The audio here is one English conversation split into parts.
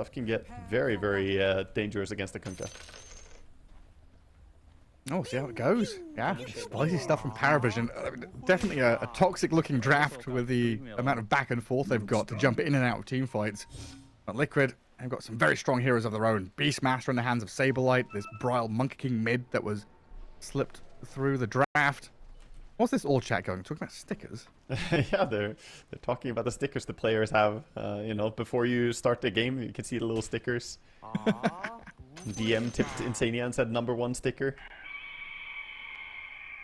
Stuff can get very, very dangerous against the Kunkka. Oh, see how it goes. Yeah, spicy stuff from Parivision. Definitely a toxic-looking draft with the amount of back and forth they've got to jump in and out of team fights. But Liquid have got some very strong heroes of their own. Beastmaster in the hands of Saberlight. This Brile Monkey King mid that was slipped through the draft. What's this all chat going? Talking about stickers? Yeah, they're talking about the stickers the players have. You know, before you start the game, you can see the little stickers. DM tipped Insania and said #1 sticker.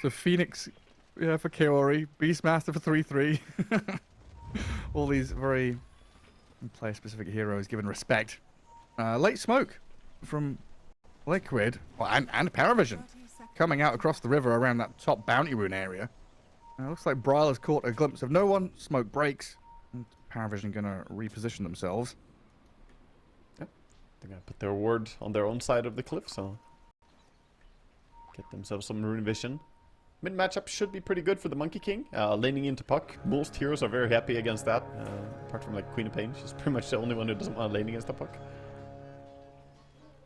So Phoenix, yeah, for Kaori, Beastmaster for 3-3. All these very player-specific heroes given respect. Late Smoke from Liquid, well, and Parivision, coming out across the river around that top bounty rune area. Looks like Brile has caught a glimpse of no one. Smoke breaks, and Parivision gonna reposition themselves. Yep, they're gonna put their ward on their own side of the cliff, so get themselves some rune vision. Mid matchup should be pretty good for the Monkey King. Laning into puck. Most heroes are very happy against that. Apart from like Queen of Pain. She's pretty much the only one who doesn't want to lane against the puck.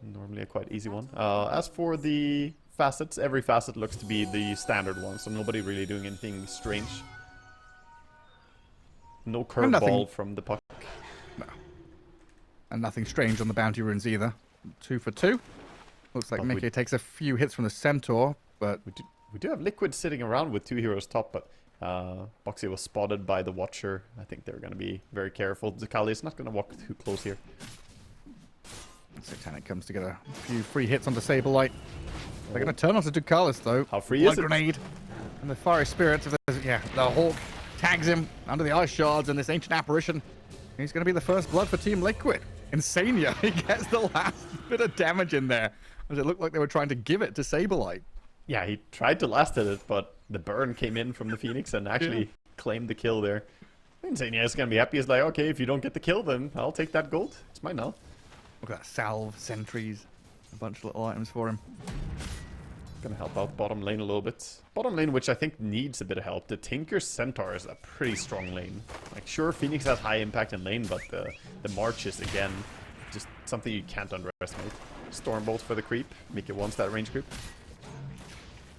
Normally a quite easy one. As for the facets, every facet looks to be the standard one. So nobody really doing anything strange. No curveball from the puck. No. And nothing strange on the bounty runes either. 2 for 2. Looks like Mickey takes a few hits from the Centaur, but... We do have Liquid sitting around with 2 heroes top, but Boxy was spotted by the Watcher. I think they're going to be very careful. Zakali is not going to walk too close here. Satanic comes to get a few free hits onto Saberlight. They're going to turn onto Ducalis, though. How free is it? Grenade. And the Fiery Spirits, yeah, the Hawk tags him under the Ice Shards and this Ancient Apparition. He's going to be the first blood for Team Liquid. Insania, he gets the last bit of damage in there, as it looked like they were trying to give it to Saberlight. Yeah, he tried to last at it, but the burn came in from the Phoenix and actually claimed the kill there. Insania is going to be happy. He's like, okay, if you don't get the kill, then I'll take that gold. It's mine now. Look at that salve, sentries, a bunch of little items for him. Gonna help out bottom lane a little bit. Bottom lane, which I think needs a bit of help. The Tinker Centaur is a pretty strong lane. Like, sure, Phoenix has high impact in lane, but the March is, again, just something you can't underestimate. Stormbolt for the creep. Mickey wants that range creep.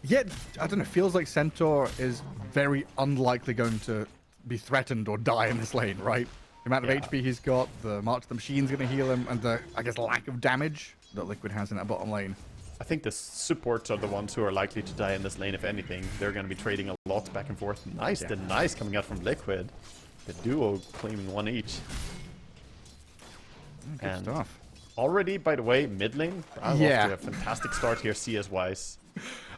Yet, I don't know, feels like Centaur is very unlikely going to be threatened or die in this lane, right? The amount of HP he's got, the March of the Machine's going to heal him, and the, I guess, lack of damage that Liquid has in that bottom lane. I think the supports are the ones who are likely to die in this lane, if anything. They're going to be trading a lot back and forth. Nice, the nice coming out from Liquid. The duo claiming 1 each. Good stuff. Already, by the way, mid lane, I love to a fantastic start here CS-wise.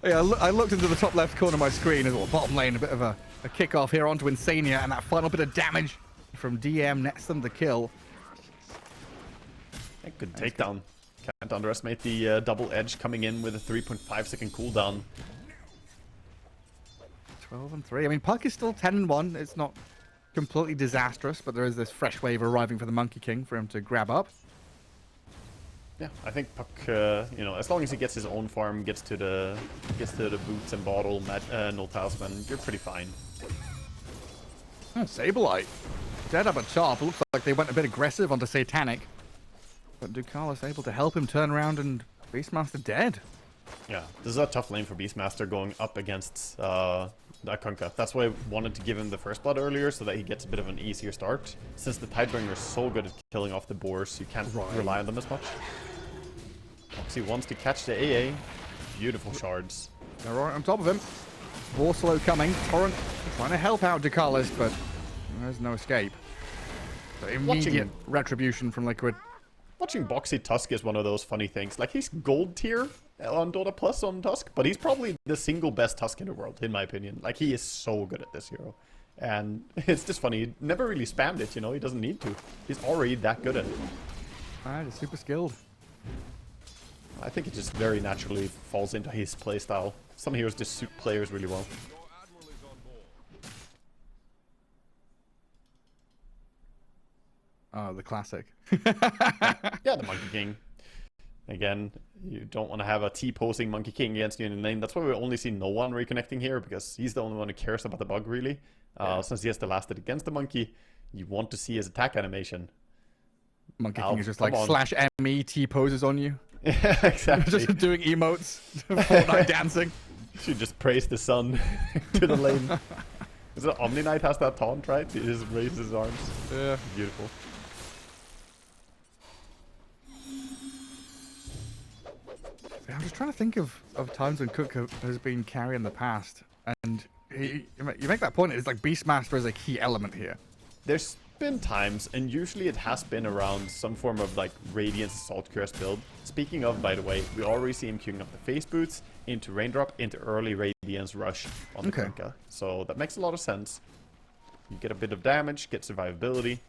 Yeah, I looked into the top left corner of my screen as well. Bottom lane, a bit of a kickoff here onto Insania, and that final bit of damage from DM nets them the kill. A good takedown. Can't underestimate the double edge coming in with a 3.5 second cooldown. 12-3. I mean, Puck is still 10-1. It's not completely disastrous, but there is this fresh wave arriving for the Monkey King for him to grab up. Yeah, I think Puck, you know, as long as he gets his own farm, gets to the boots and bottle, no talisman, you're pretty fine. Oh, Saberlight. Dead up at top. It looks like they went a bit aggressive onto Satanic. But Ducalis able to help him turn around, and Beastmaster dead. Yeah, this is a tough lane for Beastmaster going up against Kunkka. That's why I wanted to give him the first blood earlier, so that he gets a bit of an easier start. Since the Tidebringer is so good at killing off the boars, you can't rely on them as much. He wants to catch the AA. Beautiful shards. They're right on top of him. Warslow coming. Torrent trying to help out Ducalis, but there's no escape. So immediate retribution from Liquid. Watching Boxy Tusk is one of those funny things. Like, he's gold tier on Dota Plus on Tusk, but he's probably the single best Tusk in the world, in my opinion. Like, he is so good at this hero. And it's just funny, he never really spammed it, you know, he doesn't need to. He's already that good at it. Alright, he's super skilled. I think it just very naturally falls into his playstyle. Some heroes just suit players really well. Oh, the classic. Yeah, the Monkey King. Again, you don't want to have a T-posing Monkey King against you in lane. That's why we only see no one reconnecting here, because he's the only one who cares about the bug, really. Since he has the last hit against the Monkey, you want to see his attack animation. Monkey Valve, King is just come like on. slash ME T poses on you. Yeah, exactly. Just doing emotes, Fortnite dancing. Should just praise the sun to the lane. Is it Omni Knight has that taunt, right? He just raises his arms. Yeah. Beautiful. I'm just trying to think of times when Cook has been carry in the past, and you make that point. It's like Beastmaster is a key element here. There's been times, and usually it has been around some form of like Radiance Assault Curse build. Speaking of, by the way, we already see him queuing up the face boots into Raindrop, into early Radiance Rush on the Kunkka. So that makes a lot of sense. You get a bit of damage, get survivability.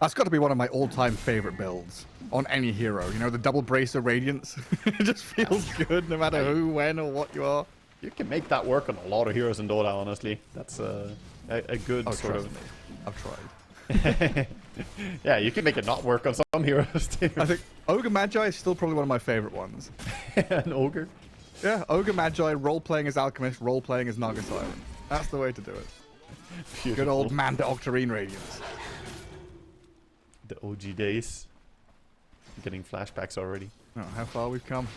That's got to be one of my all-time favorite builds on any hero. You know, the double bracer Radiance. It just feels good no matter who, when, or what you are. You can make that work on a lot of heroes in Dota, honestly. That's a good sort of... I've tried. Yeah, you can make it not work on some heroes too. I think Ogre Magi is still probably one of my favorite ones. An Ogre? Yeah, Ogre Magi, role-playing as Alchemist, role-playing as Naga Siren. That's the way to do it. Beautiful. Good old Manda Octarine Radiance. The OG days. I'm getting flashbacks already. Oh, how far we've come.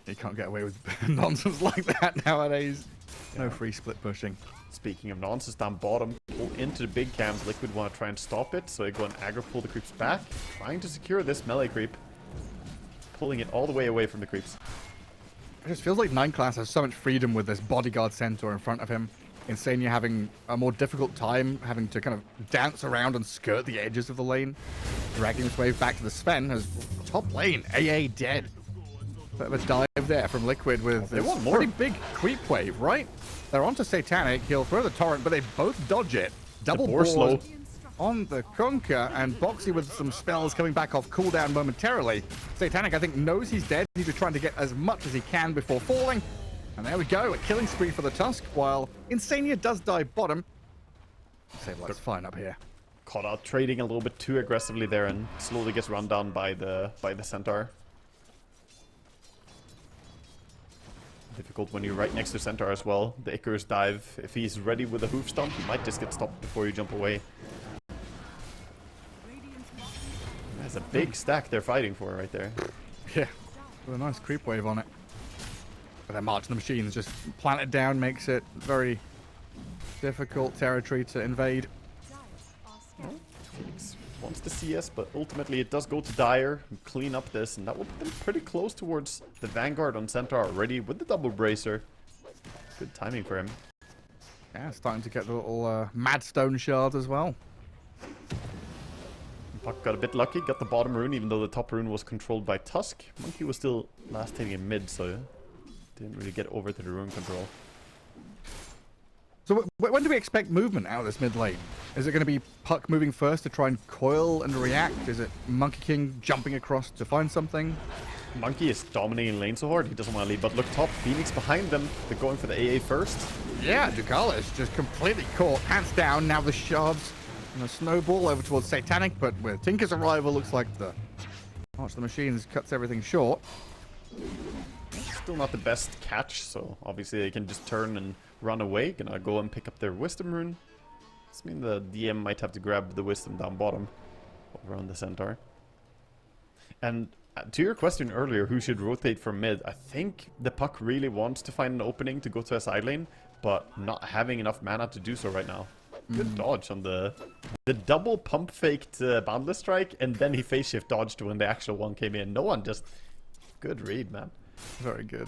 You can't get away with nonsense like that nowadays. No free split pushing. Speaking of nonsense, down bottom, pull into the big camp. Liquid want to try and stop it, so they go and aggro pull the creeps back, trying to secure this melee creep, pulling it all the way away from the creeps. It just feels like 9 class has so much freedom with this bodyguard centaur in front of him. Insania having a more difficult time having to kind of dance around and skirt the edges of the lane. Dragging his wave back to the Sven as top lane, AA dead. Bit of a dive there from Liquid with They this want more. pretty big creep wave, right? They're onto Satanic, he'll throw the torrent, but they both dodge it. Double boar slow. on the Kunkka, and Boxy with some spells coming back off cooldown momentarily. Satanic, I think, knows he's dead. He's just trying to get as much as he can before falling. And there we go, a killing spree for the Tusk, while Insania does die bottom. Sablight's fine up here. Caught out trading a little bit too aggressively there and slowly gets run down by the Centaur. Difficult when you're right next to Centaur as well. The Icarus dive, if he's ready with a hoof stomp, he might just get stopped before you jump away. That's a big stack they're fighting for right there. Yeah, with a nice creep wave on it. But then March the Machines just plant it down, makes it very difficult territory to invade. Phoenix wants the CS, but ultimately it does go to Dire and clean up this, and that will put them pretty close towards the Vanguard on Centaur already with the double bracer. Good timing for him. Yeah, starting to get the little Madstone shards as well. Puck got a bit lucky, got the bottom rune, even though the top rune was controlled by Tusk. Monkey was still last hitting in mid, so didn't really get over to the rune control. So when do we expect movement out of this mid lane? Is it going to be Puck moving first to try and coil and react? Is it Monkey King jumping across to find something? Monkey is dominating lane so hard, he doesn't want to lead, but look top, Phoenix behind them. They're going for the AA first. Yeah, Ducala is just completely caught, hands down. Now the shards and a snowball over towards Satanic, but with Tinker's arrival, looks like the March the Machines cuts everything short. Still not the best catch, so obviously they can just turn and run away. Gonna go and pick up their Wisdom rune. This means the DM might have to grab the Wisdom down bottom over on the Centaur. And to your question earlier, who should rotate from mid? I think the Puck really wants to find an opening to go to a side lane, but not having enough mana to do so right now. Good dodge on the double pump faked Boundless Strike, and then he face shift dodged when the actual one came in. No one just... Good read, man. Very good.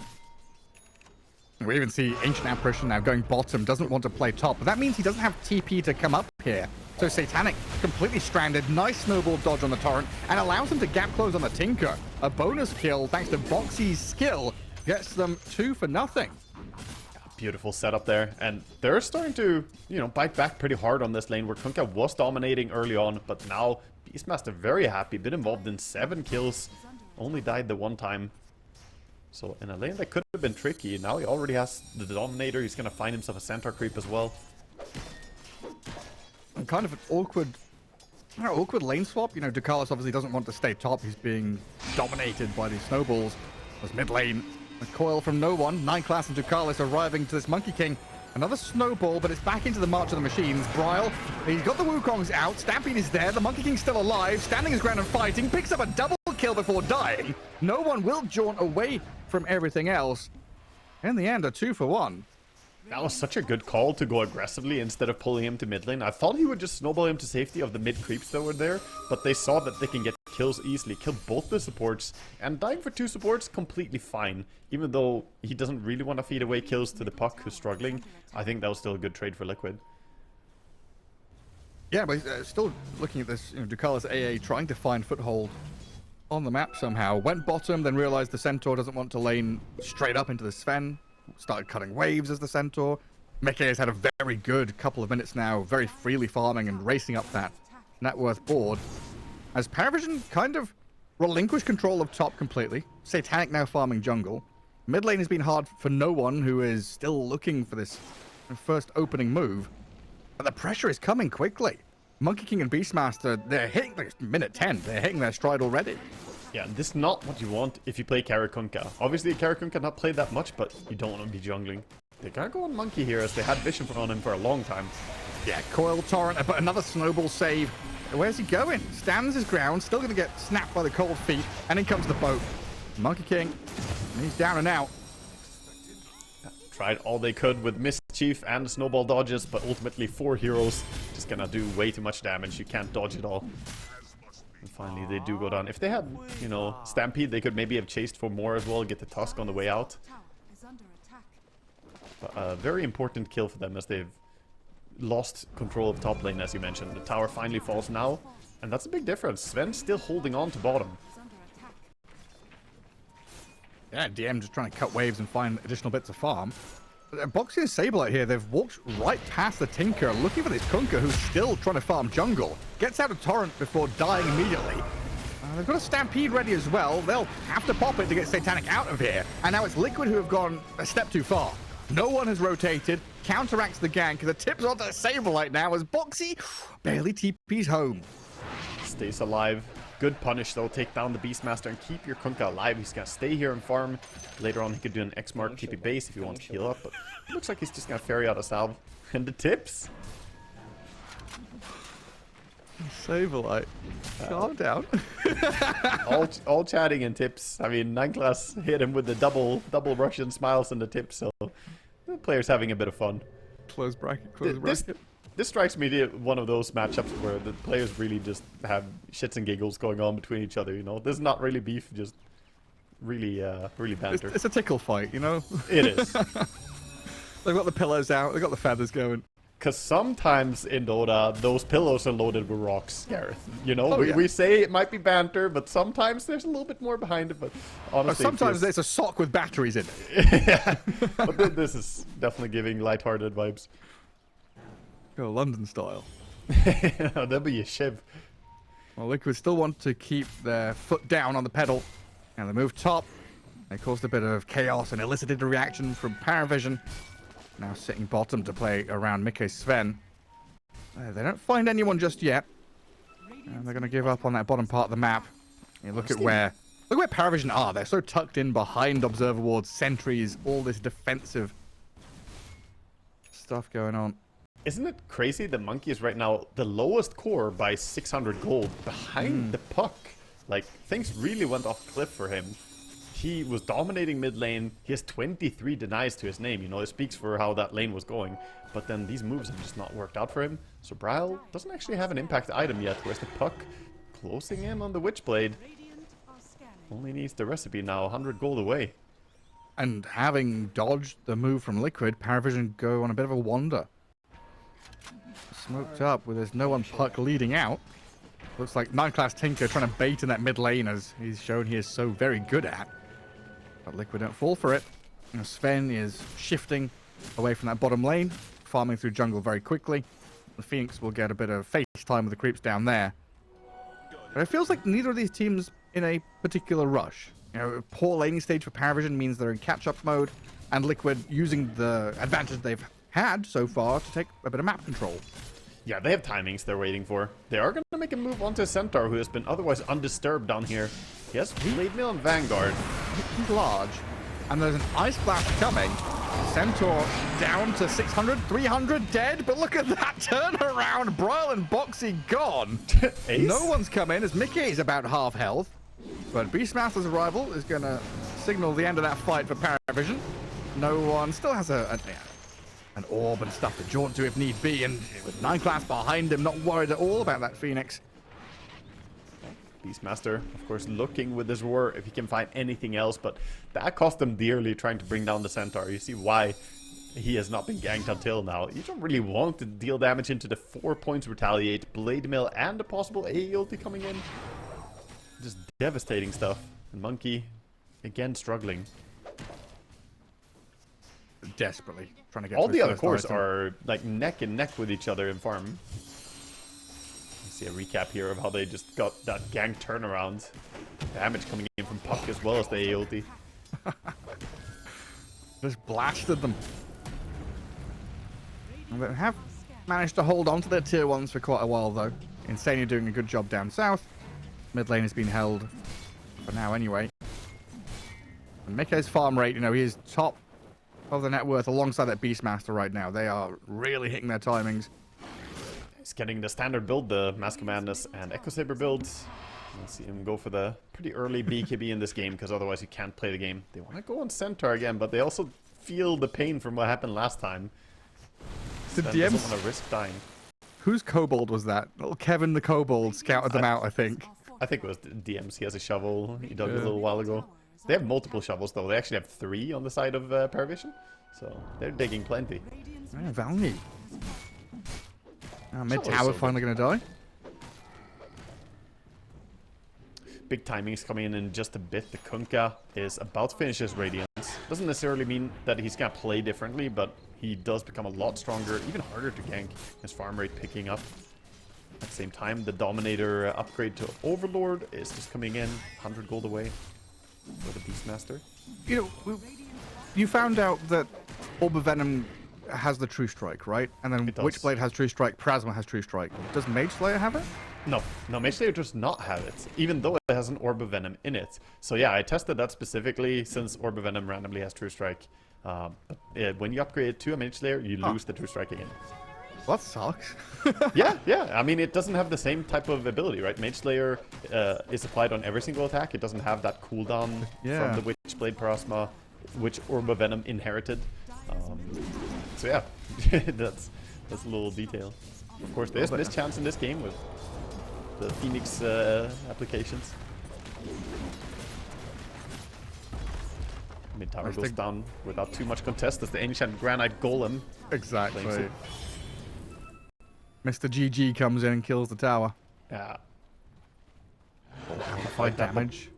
We even see Ancient Apparition now going bottom, doesn't want to play top, but that means he doesn't have TP to come up here. So Satanic completely stranded, nice snowball dodge on the torrent, and allows him to gap close on the Tinker. A bonus kill thanks to Boxy's skill gets them 2 for nothing. Beautiful setup there, and they're starting to, you know, bite back pretty hard on this lane where Kunkka was dominating early on, but now Beastmaster very happy, been involved in 7 kills, only died the one time. So in a lane that could have been tricky, now he already has the Dominator, he's gonna find himself a Centaur creep as well. And kind of an awkward lane swap. You know, Ducalis obviously doesn't want to stay top, he's being dominated by these snowballs. As mid lane, a coil from no one, 9 class and Ducalis arriving to this Monkey King. Another snowball, but it's back into the March of the Machines. Bryle, he's got the Wukongs out. Stampede is there. The Monkey King's still alive, standing his ground and fighting. Picks up a double kill before dying. No one will jaunt away from everything else. In the end, a 2-for-1. That was such a good call to go aggressively instead of pulling him to mid lane. I thought he would just snowball him to safety of the mid creeps that were there, but they saw that they can get kills easily, kill both the supports, and dying for 2 supports, completely fine. Even though he doesn't really want to feed away kills to the Puck who's struggling, I think that was still a good trade for Liquid. Yeah, but still looking at this, Ducala's AA trying to find foothold on the map somehow. Went bottom, then realized the Centaur doesn't want to lane straight up into the Sven. Started cutting waves as the Centaur. Meke has had a very good couple of minutes now, very freely farming and racing up that net worth board. As Parivision kind of relinquished control of top completely. Satanic now farming jungle. Mid lane has been hard for no one who is still looking for this first opening move. But the pressure is coming quickly. Monkey King and Beastmaster, they're hitting minute 10. They're hitting their stride already. Yeah, this is not what you want if you play Karakunka. Obviously, Karakunka not played that much, but you don't want to be jungling. They gotta go on Monkey here as they had vision on him for a long time. Yeah, Coil Torrent, but another snowball save. Where's he going? Stands his ground, still going to get snapped by the cold feet, and in comes the boat. Monkey King, and he's down and out. Tried all they could with Mischief and the snowball dodges, but ultimately 4 heroes just gonna do way too much damage. You can't dodge it all. And finally they do go down. If they had, Stampede, they could maybe have chased for more as well, get the Tusk on the way out. But a very important kill for them as they've lost control of top lane, as you mentioned. The tower finally falls now, and that's a big difference. Sven's still holding on to bottom. Yeah, DM just trying to cut waves and find additional bits of farm. Boxy and Sableye here, they've walked right past the Tinker, looking for this Kunkka who's still trying to farm jungle. Gets out of Torrent before dying immediately. They've got a Stampede ready as well. They'll have to pop it to get Satanic out of here. And now it's Liquid who have gone a step too far. No one has rotated, counteracts the gank, the tips onto Sableye now as Boxy barely TP's home. Stays alive. Good punish though, take down the Beastmaster and keep your Kunkka alive. He's gonna stay here and farm. Later on he could do an X-Mark, keep it base if he wants to heal up, but it looks like he's just gonna ferry out a salve. And the tips? Sableye, calm down. all chatting and tips. I mean, 9-class hit him with the double Russian smiles and the tips, so the player's having a bit of fun. Close bracket, close bracket. This strikes me as one of those matchups where the players really just have shits and giggles going on between each other, This is not really beef, just really banter. It's a tickle fight, It is. They've got the pillows out, they've got the feathers going. Because sometimes in Dota, those pillows are loaded with rocks, Gareth. Oh, yeah. We say it might be banter, but sometimes there's a little bit more behind it, but honestly... sometimes there's a sock with batteries in it. Yeah, but this is definitely giving lighthearted vibes. Go London style. That'd be a shiv. Well, Liquid still want to keep their foot down on the pedal. And they move top. They caused a bit of chaos and elicited a reaction from Parivision. Now sitting bottom to play around Mike's Sven. They don't find anyone just yet. And they're going to give up on that bottom part of the map. You look at where Parivision are. They're so tucked in behind observer wards, sentries, all this defensive stuff going on. Isn't it crazy that Monkey is right now the lowest core by 600 gold behind the Puck? Like, things really went off cliff for him. He was dominating mid lane. He has 23 denies to his name. It speaks for how that lane was going. But then these moves have just not worked out for him. So Bryle doesn't actually have an impact item yet. Where's the Puck closing in on the Witchblade? Only needs the recipe now, 100 gold away. And having dodged the move from Liquid, Parivision go on a bit of a wander. Smoked up with there's no one Puck leading out. Looks like 9-class Tinker trying to bait in that mid lane as he's shown he is so very good at. But Liquid don't fall for it. Sven is shifting away from that bottom lane, farming through jungle very quickly. The Phoenix will get a bit of face time with the creeps down there. But it feels like neither of these teams in a particular rush. Poor laning stage for Parivision means they're in catch-up mode, and Liquid using the advantage they've had so far to take a bit of map control. Yeah, they have timings they're waiting for. They are going to make a move onto Centaur, who has been otherwise undisturbed down here. He has Blade Mail and Vanguard. He's large, and there's an Ice Blast coming. Centaur down to 600, 300 dead, but look at that turnaround. Bryle and Boxy gone. Ace? No one's come in as Mickey is about half health. But Beastmaster's arrival is going to signal the end of that fight for Parivision. No one still has an orb and stuff to jaunt to if need be. And with 9 class behind him, not worried at all about that Phoenix. Beastmaster, of course, looking with his roar if he can find anything else, but that cost him dearly trying to bring down the Centaur. You see why he has not been ganked until now. You don't really want to deal damage into the 4 points retaliate, Blade Mail, and the possible AE ulti coming in. Just devastating stuff. And Monkey, again, struggling. Desperately trying to get all to the his other first cores item. are like neck and neck with each other in farm. See a recap here of how they just got that gank turnaround. Damage coming in from Puck as well as the AOT. Just blasted them. And they have managed to hold on to their tier 1s for quite a while though. Insania doing a good job down south. Mid lane has been held for now anyway. And Mikke's farm rate, you know, he is top of the net worth alongside that Beastmaster right now. They are really hitting their timings. He's getting the standard build, the Mask of Madness and Echo Saber builds. Let's see him go for the pretty early BKB in this game, because otherwise you can't play the game. They want to go on Centaur again, but they also feel the pain from what happened last time. The Sven DMs... doesn't want to risk dying. Whose kobold was that? Little Kevin the kobold scouted them out, I think. I think it was DMs. He has a shovel he dug a little while ago. They have multiple shovels though. They actually have 3 on the side of Parivision. So they're digging plenty. Yeah, Valny. Mid Shovel's tower so finally going to die. Big timings coming in just a bit. The Kunkka is about to finish his Radiance. Doesn't necessarily mean that he's going to play differently, but he does become a lot stronger, even harder to gank. His farm rate picking up. At the same time, the Dominator upgrade to Overlord is just coming in. 100 gold away for the Beastmaster. You know, you found out that Orb of Venom has the True Strike, right? And then Witchblade has True Strike, Plasma has True Strike. Does Mage Slayer have it? No, Mage Slayer does not have it, even though it has an Orb of Venom in it. So yeah, I tested that specifically since Orb of Venom randomly has True Strike. But when you upgrade it to a Mage Slayer, you lose the True Strike again. Well, that sucks. yeah. I mean, it doesn't have the same type of ability, right? Mage Slayer is applied on every single attack. It doesn't have that cooldown from the Witchblade Plasma, which Orb of Venom inherited. So yeah, that's a little detail. Of course, there's this chance in this game with the Phoenix applications. Mid tower goes down without too much contest as the Ancient Granite Golem. Exactly. Mr. GG comes in and kills the tower. Yeah. Amplified damage.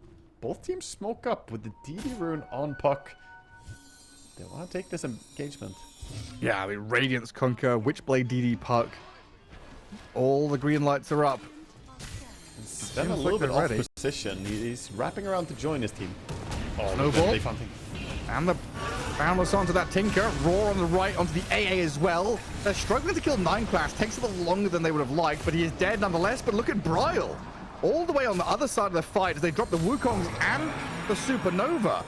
Both teams smoke up with the DD rune on Puck. They want to take this engagement. Yeah, I mean, Radiance Kunkka, Witchblade DD Puck. All the green lights are up. Sven a little bit off position. He's wrapping around to join his team. Oh, Snowball. Something. And the boundless onto that Tinker. Roar on the right onto the AA as well. They're struggling to kill 9 class. Takes a little longer than they would have liked, but he is dead nonetheless. But look at Bryle. All the way on the other side of the fight as they drop the Wukongs and the Supernova.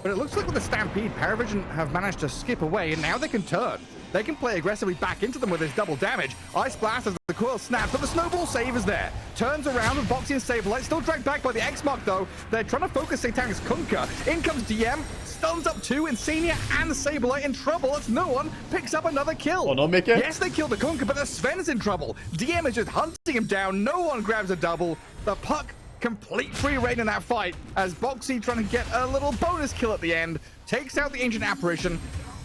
But it looks like with the Stampede, Parivision have managed to skip away, and now they can turn. They can play aggressively back into them with this double damage. Ice Blast as the coil snaps, but the Snowball save is there. Turns around with Boxy and Saberlight, still dragged back by the X-Mark though. They're trying to focus Satan's Kunkka. In comes DM, stuns up 2, Insania and Saberlight in trouble as no one picks up another kill. Oh no, Mickey. Yes, they killed the Kunkka, but the Sven is in trouble. DM is just hunting him down, no one grabs a double. The Puck complete free reign in that fight as Boxy trying to get a little bonus kill at the end. Takes out the Ancient Apparition,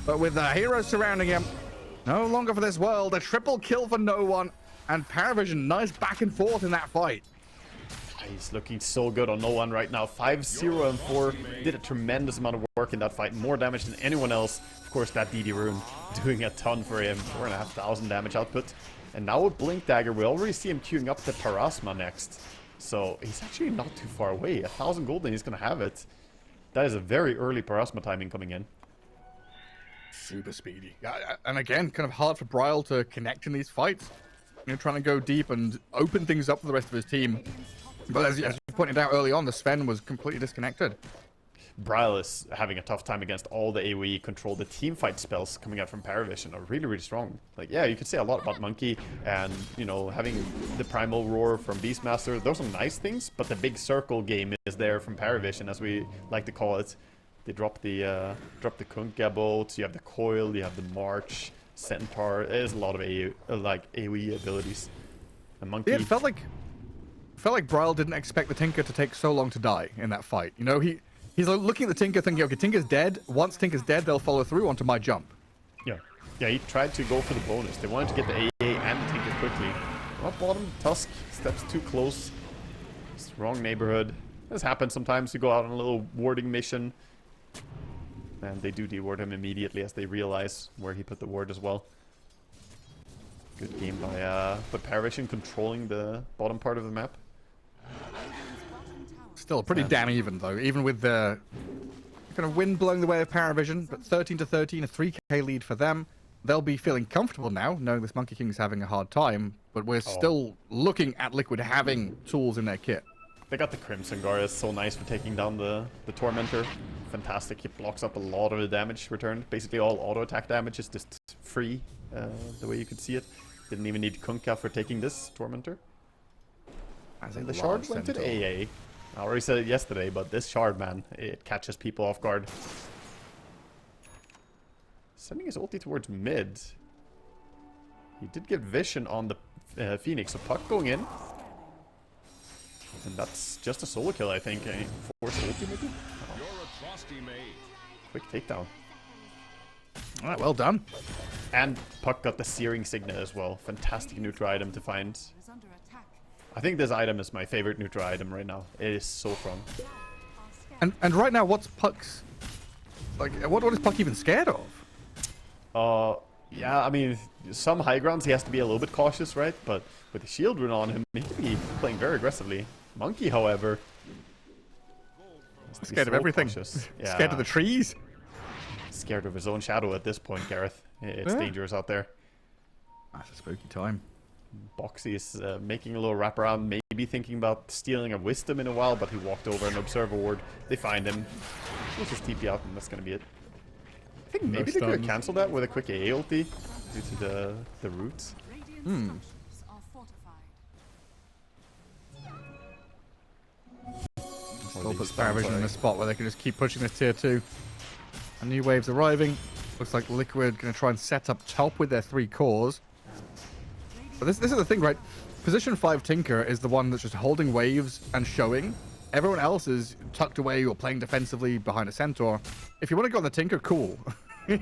but with the heroes surrounding him, no longer for this world. A triple kill for no one. And Parivision, nice back and forth in that fight. He's looking so good on no one right now. 5-0 and 4. Did a tremendous amount of work in that fight. More damage than anyone else. Of course, that DD rune doing a ton for him. 4,500 damage output. And now with Blink Dagger, we already see him queuing up the Parasma next. So he's actually not too far away. 1,000 gold and he's going to have it. That is a very early Parasma timing coming in. Super speedy. And again, kind of hard for Bryle to connect in these fights. You know, trying to go deep and open things up for the rest of his team. But as you pointed out early on, the Sven was completely disconnected. Bryle is having a tough time against all the AoE control. The team fight spells coming out from Parivision are really, really strong. Like, yeah, you could say a lot about Monkey and, you know, having the Primal Roar from Beastmaster. Those are nice things, but the big circle game is there from Parivision, as we like to call it. They drop the Kunkka bolts, you have the Coil, you have the March, Centaur. There's a lot of AoE abilities. And Monkey... Yeah, it felt like Bryle didn't expect the Tinker to take so long to die in that fight. You know, he's like looking at the Tinker thinking, okay, Tinker's dead. Once Tinker's dead, they'll follow through onto my jump. Yeah. Yeah, he tried to go for the bonus. They wanted to get the AA and the Tinker quickly. Up bottom, Tusk steps too close. It's the wrong neighborhood. This happens sometimes. You go out on a little warding mission. And they do deward him immediately as they realize where he put the ward as well. Good game by Parivision controlling the bottom part of the map. Still pretty damn even, though. Even with the kind of wind blowing the way of Parivision, but 13-13, a 3k lead for them. They'll be feeling comfortable now, knowing this Monkey King's having a hard time, but we're still looking at Liquid having tools in their kit. They got the Crimson Guard. It's so nice for taking down the Tormentor. Fantastic. He blocks up a lot of the damage returned. Basically all auto attack damage is just free, the way you could see it. Didn't even need Kunkka for taking this Tormentor. And the shard went to the AA. I already said it yesterday, but this shard, man, it catches people off guard. Sending his ulti towards mid. He did get vision on the Phoenix, so Puck going in. And that's just a solo kill, I think. Force ulti maybe? Oh. Quick takedown. Alright, well done. And Puck got the Searing Signet as well. Fantastic neutral item to find. I think this item is my favorite neutral item right now. It is so strong. And right now, what's Puck's... Like, what is Puck even scared of? Yeah, I mean, some high grounds he has to be a little bit cautious, right? But with the shield rune on him, he can be playing very aggressively. Monkey, however... Scared of everything. Yeah. Scared of the trees. Scared of his own shadow at this point, Gareth. It's dangerous out there. That's a spooky time. Boxy is making a little wraparound, maybe thinking about stealing a Wisdom in a while, but he walked over an Observer Ward. They find him. He'll just TP out, and that's going to be it. I think maybe they could have cancelled that with a quick AA ulti due to the roots. Still puts Parivision in a spot where they can just keep pushing this tier 2. A new wave's arriving. Looks like Liquid going to try and set up top with their 3 cores. But this is the thing, right? Position 5 Tinker is the one that's just holding waves and showing. Everyone else is tucked away or playing defensively behind a Centaur. If you want to go on the Tinker, cool. I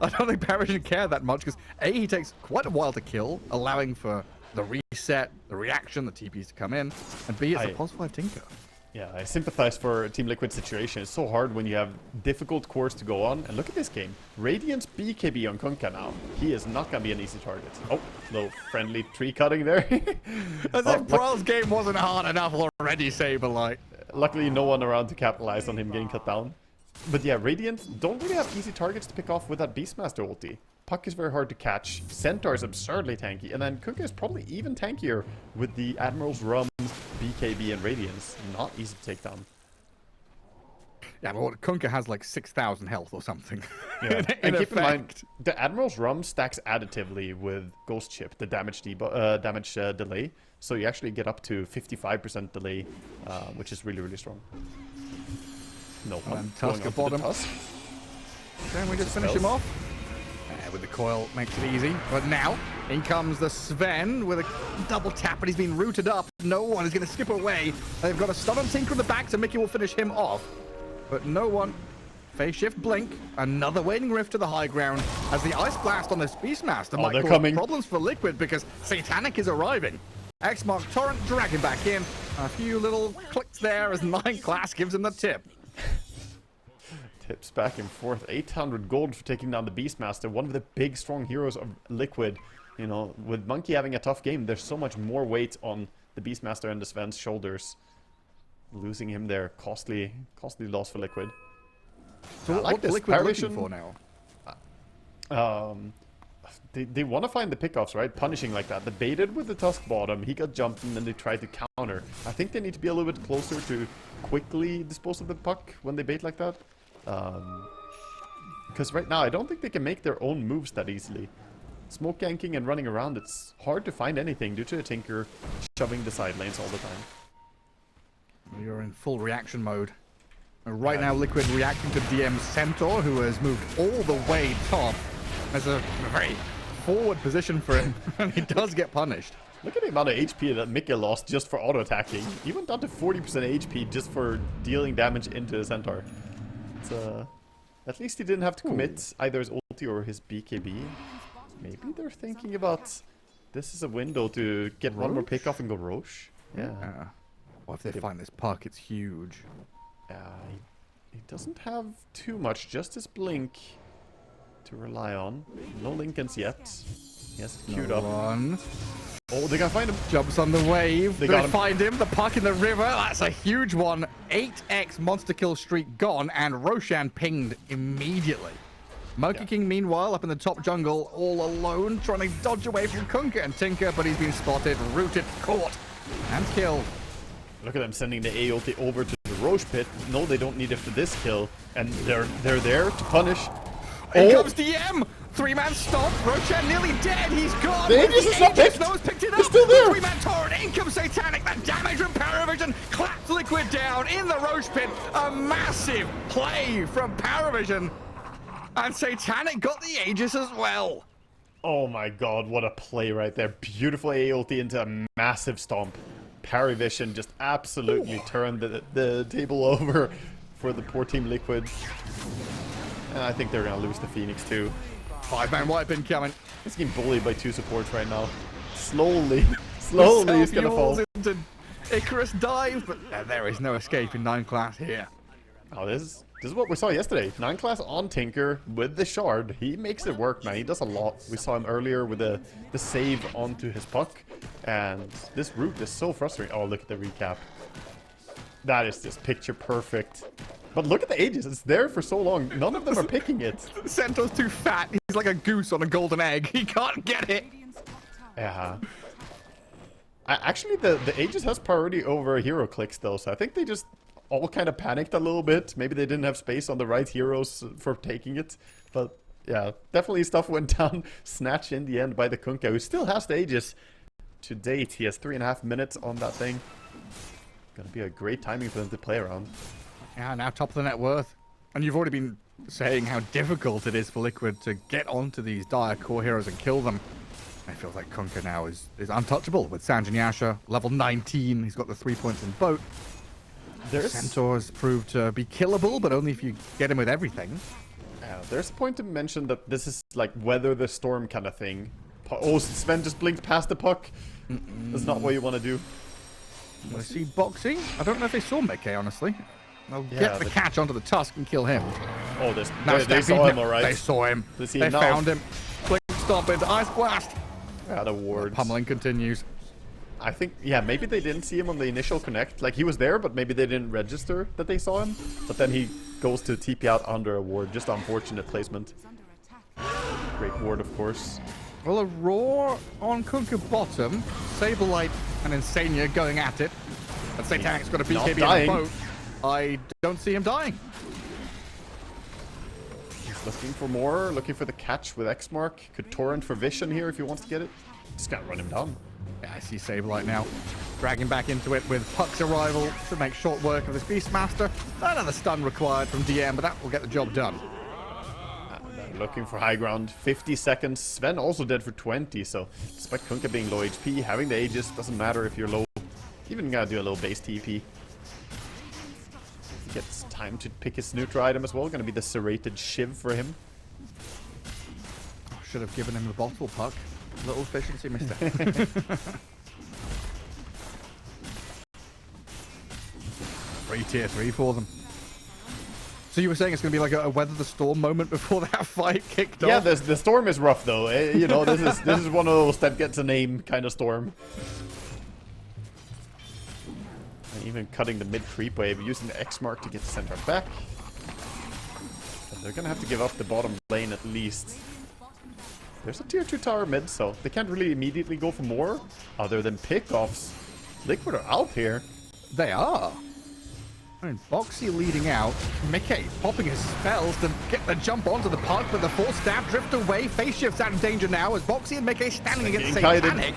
don't think Parivision care that much because A, he takes quite a while to kill, allowing for the reset, the reaction, the TPs to come in, and B, it's a pulse 5 Tinker. Yeah, I sympathize for Team Liquid's situation. It's so hard when you have difficult cores to go on. And look at this game. Radiant's BKB on Kunkka now. He is not going to be an easy target. Oh, little friendly tree cutting there. As if Brawl's game wasn't hard enough already, Saberlight. Luckily, no one around to capitalize on him getting cut down. But yeah, Radiant don't really have easy targets to pick off with that Beastmaster ulti. Puck is very hard to catch. Centaur is absurdly tanky. And then Kunkka is probably even tankier with the Admiral's Rum, BKB, and Radiance. Not easy to take down. Yeah, but Kunkka has like 6,000 health or something. Yeah. And keep in mind, the Admiral's Rum stacks additively with Ghost Chip, the damage delay. So you actually get up to 55% delay, which is really, really strong. No one. Tusk at bottom. Can we just finish him off? With the coil makes it easy. But now, in comes the Sven with a double tap, and he's been rooted up. No one is going to skip away. They've got a stun on Tinker in the back, so Mickey will finish him off. But no one. Phase shift blink. Another waning rift to the high ground as the ice blast on this Beastmaster might cause problems for Liquid because Satanic is arriving. X-Mark Torrent dragging back in. A few little clicks there as 9 class gives him the tip. Tips back and forth. 800 gold for taking down the Beastmaster, one of the big, strong heroes of Liquid. You know, with Monkey having a tough game, there's so much more weight on the Beastmaster and the Sven's shoulders. Losing him there, costly loss for Liquid. So what Liquid looking for now? they want to find the pickoffs, right? Punishing like that. They baited with the Tusk bottom. He got jumped and then they tried to counter. I think they need to be a little bit closer to quickly dispose of the puck when they bait like that. Because right now, I don't think they can make their own moves that easily. Smoke ganking and running around, it's hard to find anything due to a Tinker shoving the side lanes all the time. You're in full reaction mode. Right now, Liquid reacting to DM Centaur, who has moved all the way top. There's a very forward position for him, and he does get punished. Look at the amount of HP that Mika lost just for auto-attacking. He went down to 40% HP just for dealing damage into the Centaur. It's, at least he didn't have to commit either his ulti or his BKB. Maybe they're thinking about this is a window to get one more pick off and go Roche. Yeah. Well, if they find this puck, it's huge. He doesn't have too much, just his blink to rely on. No Lincolns yet. He has it queued up. Oh, they gotta find him. Jumps on the wave. They find him. The puck in the river. That's a huge one. 8x monster kill streak gone, and Roshan pinged immediately. Monkey King, meanwhile, up in the top jungle, all alone, trying to dodge away from Kunkka and Tinker, but he's been spotted, rooted, caught, and killed. Look at them sending the A ulti over to the Roche pit. No, they don't need it for this kill, and they're there to punish. Here comes DM! Three-man stop. Roshan nearly dead. He's gone. The Aegis is not picked. No's picked it up. It's still there. Three-man torrent. In comes Satanic. The damage from Parivision claps Liquid down in the Roche pit. A massive play from Parivision. And Satanic got the Aegis as well. Oh my god, what a play right there. Beautiful A ulti into a massive stomp. Parivision just absolutely turned the table over for the poor Team Liquid. And I think they're going to lose the Phoenix too. 5-man wipe incoming. He's getting bullied by 2 supports right now. Slowly he's going to fall. Into Icarus dive, but there is no escape in 9 class here. Oh, this is what we saw yesterday. 9 class on Tinker with the shard. He makes it work, man. He does a lot. We saw him earlier with the save onto his puck. And this route is so frustrating. Oh, look at the recap. That is just picture perfect. But look at the Aegis. It's there for so long. None of them are picking it. Centaur's too fat. He's like a goose on a golden egg. He can't get it. Yeah. Actually, the Aegis has priority over hero clicks, though. So I think they just all kind of panicked a little bit. Maybe they didn't have space on the right heroes for taking it. But yeah, definitely stuff went down. Snatched in the end by the Kunkka, who still has the Aegis. To date, he has 3.5 minutes on that thing. Gonna be a great timing for them to play around. Yeah, now top of the net worth. And you've already been saying how difficult it is for Liquid to get onto these dire core heroes and kill them. I feel like Kunkka now is untouchable with Sanjanyasha, level 19. He's got the 3 points in boat. Centaur's proved to be killable, but only if you get him with everything. There's a point to mention that this is like weather the storm kind of thing. Oh, Sven just blinked past the puck. That's not what you want to do. I see boxing. I don't know if they saw Mickey, honestly. They'll get the catch onto the Tusk and kill him. Oh, they saw him, alright. They saw him. They found him. Blink stomp into Ice Blast. Out of wards. Pummeling continues. I think, yeah, maybe they didn't see him on the initial connect. Like, he was there, but maybe they didn't register that they saw him. But then he goes to TP out under a ward. Just unfortunate placement. Great ward, of course. Well, a roar on Kunkka bottom. Saberlight and Insania going at it. And Satanic's got a BKB on the boat. I don't see him dying. He's looking for more. Looking for the catch with X-Mark. Could torrent for Vision here if he wants to get it. Just gotta run him down. Yeah, I see Saberlight now. Dragging back into it with Puck's arrival to make short work of this Beastmaster. Another stun required from DM, but that will get the job done. Looking for high ground. 50 seconds. Sven also dead for 20, so despite Kunkka being low HP, having the Aegis doesn't matter if you're low. Even gotta do a little base TP. Gets time to pick his neutral item as well. Gonna be the serrated Shiv for him. Should have given him the bottle, Puck. Little efficiency, mister. 3 tier 3 for them. So you were saying it's going to be like a weather the storm moment before that fight kicked off? Yeah, the storm is rough though. You know, this is one of those that gets a name kind of storm. And even cutting the mid creep wave, using the X mark to get the center back. But they're going to have to give up the bottom lane at least. There's a tier 2 tower mid, so they can't really immediately go for more other than pickoffs. Liquid are out here. They are. I mean, Boxy leading out. Mickey popping his spells to get the jump onto the puck, but the force stab drift away. Face shifts out of danger now as Boxy and Mickey standing against Satanic,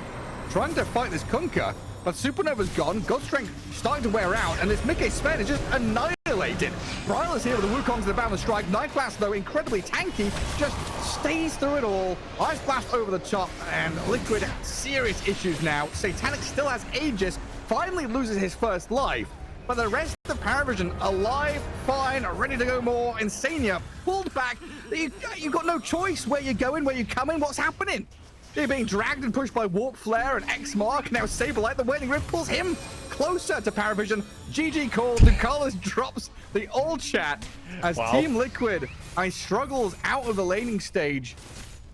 trying to fight this Kunkka. But Supernova's gone, God Strength starting to wear out, and this Mickey Sven is just annihilated. Bryle is here with the Wukong to the bound and strike. Night Blast, though, incredibly tanky, just stays through it all. Ice Blast over the top, and Liquid serious issues now. Satanic still has Aegis, finally loses his first life. But the rest of Parivision alive, fine, ready to go more. Insania pulled back. You've got no choice where you're going, where you're coming, what's happening. You're being dragged and pushed by Warp Flare and X-Mark. Now Saberlight, the Wailing Rip, pulls him closer to Parivision. GG call. Ducalis drops the old chat as Team Liquid struggles out of the laning stage.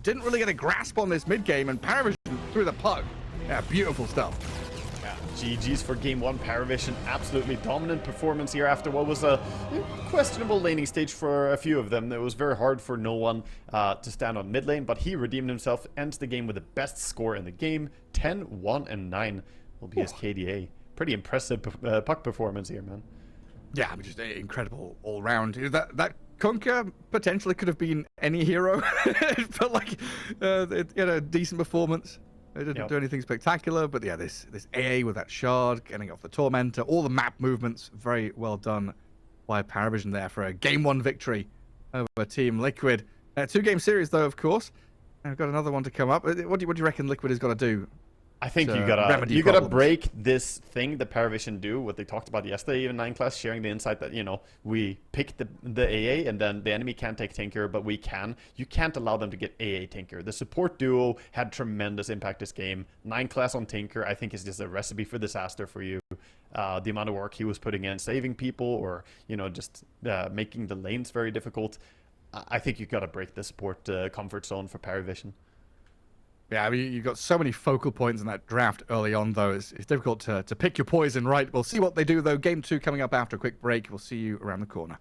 Didn't really get a grasp on this mid-game, and Parivision through the pug. Yeah, beautiful stuff. GG's for game 1. Parivision, absolutely dominant performance here after what was a questionable laning stage for a few of them. It was very hard for no one to stand on mid lane, but he redeemed himself, ends the game with the best score in the game. 10, 1, and 9 will be his KDA. Pretty impressive puck performance here, man. Yeah, I mean, just incredible all round. That Kunkka potentially could have been any hero. It felt like it had a decent performance. It didn't do anything spectacular, but yeah, this AA with that shard, getting off the Tormentor, all the map movements, very well done by Parivision there for a Game 1 victory over Team Liquid. 2-game series, though, of course. I've got another one to come up. What do you reckon Liquid has got to do? I think you gotta break this thing that Parivision do, what they talked about yesterday, even 9 class, sharing the insight that, you know, we pick the AA and then the enemy can't take Tinker, but we can. You can't allow them to get AA Tinker. The support duo had tremendous impact this game. 9 class on Tinker, I think, is just a recipe for disaster for you. The amount of work he was putting in, saving people, or, you know, just making the lanes very difficult. I think you gotta break the support comfort zone for Parivision. Yeah, I mean, you've got so many focal points in that draft early on, though. It's difficult to pick your poison right. We'll see what they do, though. Game 2 coming up after a quick break. We'll see you around the corner.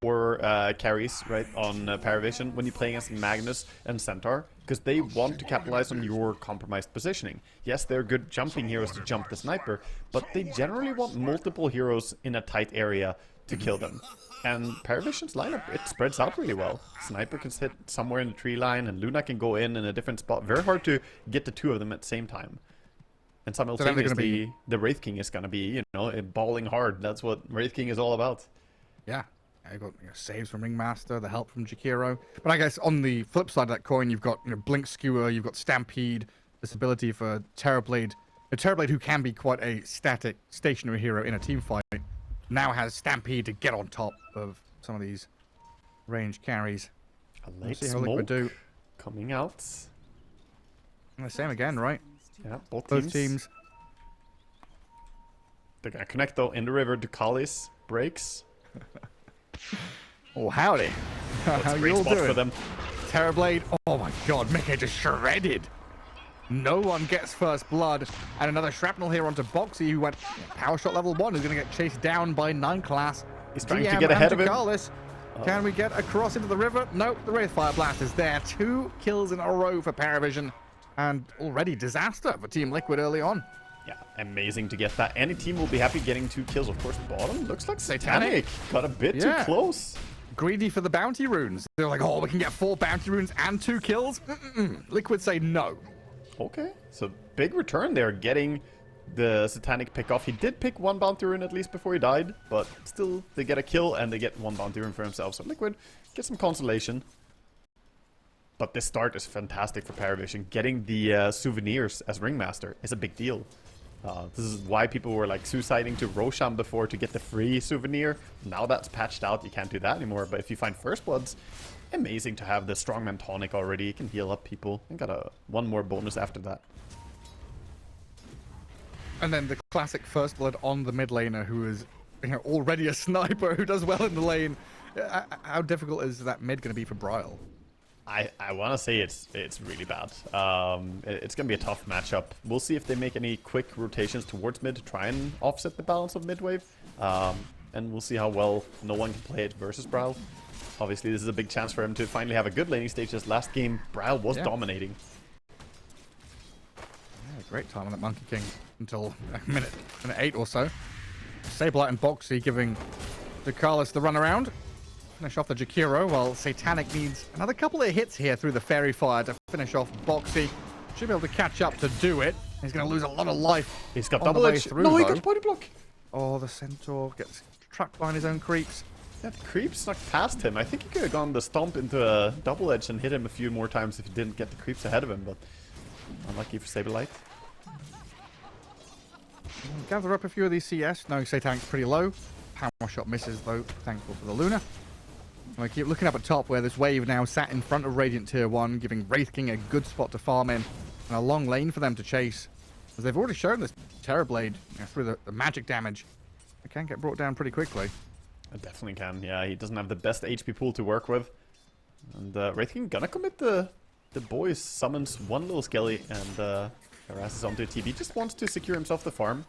Or carries, right, on Parivision when you play against Magnus and Centaur, because they want to capitalize on your compromised positioning. Yes, they're good jumping heroes to jump the sniper, but they generally want multiple heroes in a tight area to kill them. And Parivision's lineup, it spreads out really well. Sniper can sit somewhere in the tree line, and Luna can go in a different spot. Very hard to get the two of them at the same time. And simultaneously, the Wraith King is going to be, you know, balling hard. That's what Wraith King is all about. Yeah. You've got saves from Ringmaster, the help from Jakiro. But I guess on the flip side of that coin, you've got Blink Skewer, you've got Stampede, this ability for Terrorblade. A Terrorblade who can be quite a static, stationary hero in a team fight, now has Stampede to get on top of some of these range carries. A late smoke coming out. And the same again, right? Yeah, both teams. They're going to connect, though, in the river. Ducalis breaks. Oh, howdy. How you all doing? For them. Terrorblade. Oh, my God. Mickey just shredded. No one gets first blood. And another shrapnel here onto Boxy, who went power shot level 1, is going to get chased down by 9 class. He's trying to get ahead of him. Can we get across into the river? Nope, the Wraithfire Blast is there. 2 kills in a row for Parivision. And already disaster for Team Liquid early on. Yeah, amazing to get that. Any team will be happy getting 2 kills. Of course, bottom looks like Satanic got a bit too close. Greedy for the bounty runes. They're like, oh, we can get 4 bounty runes and 2 kills? Liquid say no. Okay, so big return there, getting the Satanic pick off. He did pick 1 bounty rune at least before he died, but still, they get a kill and they get 1 bounty rune for himself. So Liquid gets some consolation. But this start is fantastic for Parivision. Getting the souvenirs as Ringmaster is a big deal. This is why people were like suiciding to Roshan before to get the free souvenir. Now that's patched out, you can't do that anymore. But if you find First Bloods, amazing to have the Strongman Tonic already. You can heal up people and got one more bonus after that. And then the classic First Blood on the mid laner, who is already a sniper who does well in the lane. How difficult is that mid going to be for Bryle? I want to say it's really bad. It's going to be a tough matchup. We'll see if they make any quick rotations towards mid to try and offset the balance of mid wave. And we'll see how well no one can play it versus Bryle. Obviously, this is a big chance for him to finally have a good laning stage. This last game, Braille was dominating. Yeah, great time on that Monkey King until minute 8 or so. Sableye and Boxy giving Ducalis the run around. Finish off the Jakiro, while Satanic needs another couple of hits here through the Fairy Fire to finish off Boxy. Should be able to catch up to do it. He's going to lose a lot of life. He's got double edge. Through, no, he though. got body block. Oh, the Centaur gets trapped by his own creeps. Yeah, the creep snuck past him. I think he could have gone the stomp into a double edge and hit him a few more times if he didn't get the creeps ahead of him, but unlucky for Sableye. Gather up a few of these CS. No, Satanic's pretty low. Power shot misses, though. Thankful for the Luna. And we keep looking up at top where this wave now sat in front of Radiant Tier 1, giving Wraith King a good spot to farm in and a long lane for them to chase. As they've already shown this Terrorblade through the magic damage. It can get brought down pretty quickly. It definitely can. Yeah, he doesn't have the best HP pool to work with. And Wraith King gonna commit the boys. Summons one little skelly and harasses onto a TB. Just wants to secure himself the farm.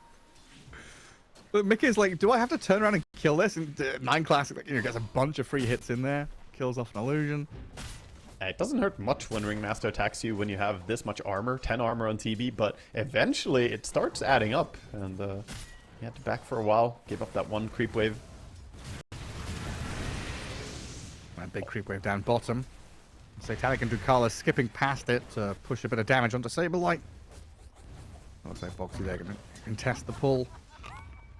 But Mickey's like, do I have to turn around and kill this? And 9 Classic gets a bunch of free hits in there. Kills off an illusion. It doesn't hurt much when Ringmaster attacks you when you have this much armor. 10 armor on TB. But eventually it starts adding up. And he had to back for a while. Gave up that one creep wave. A big creep wave down bottom. Satanic and Ducalis skipping past it to push a bit of damage onto Sableye. Looks like Boxy there going to contest the pull.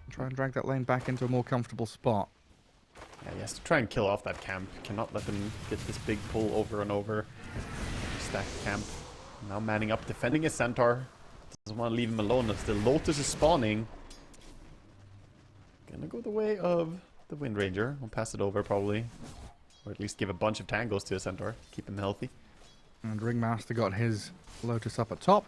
And try and drag that lane back into a more comfortable spot. Yeah, he has to try and kill off that camp. Cannot let them get this big pull over and over. Stack camp. Now manning up, defending his Centaur. Doesn't want to leave him alone as the Lotus is spawning. Gonna go the way of the Wind Ranger. We'll pass it over probably. Or at least give a bunch of tangos to his Centaur. Keep him healthy. And Ringmaster got his Lotus up at top.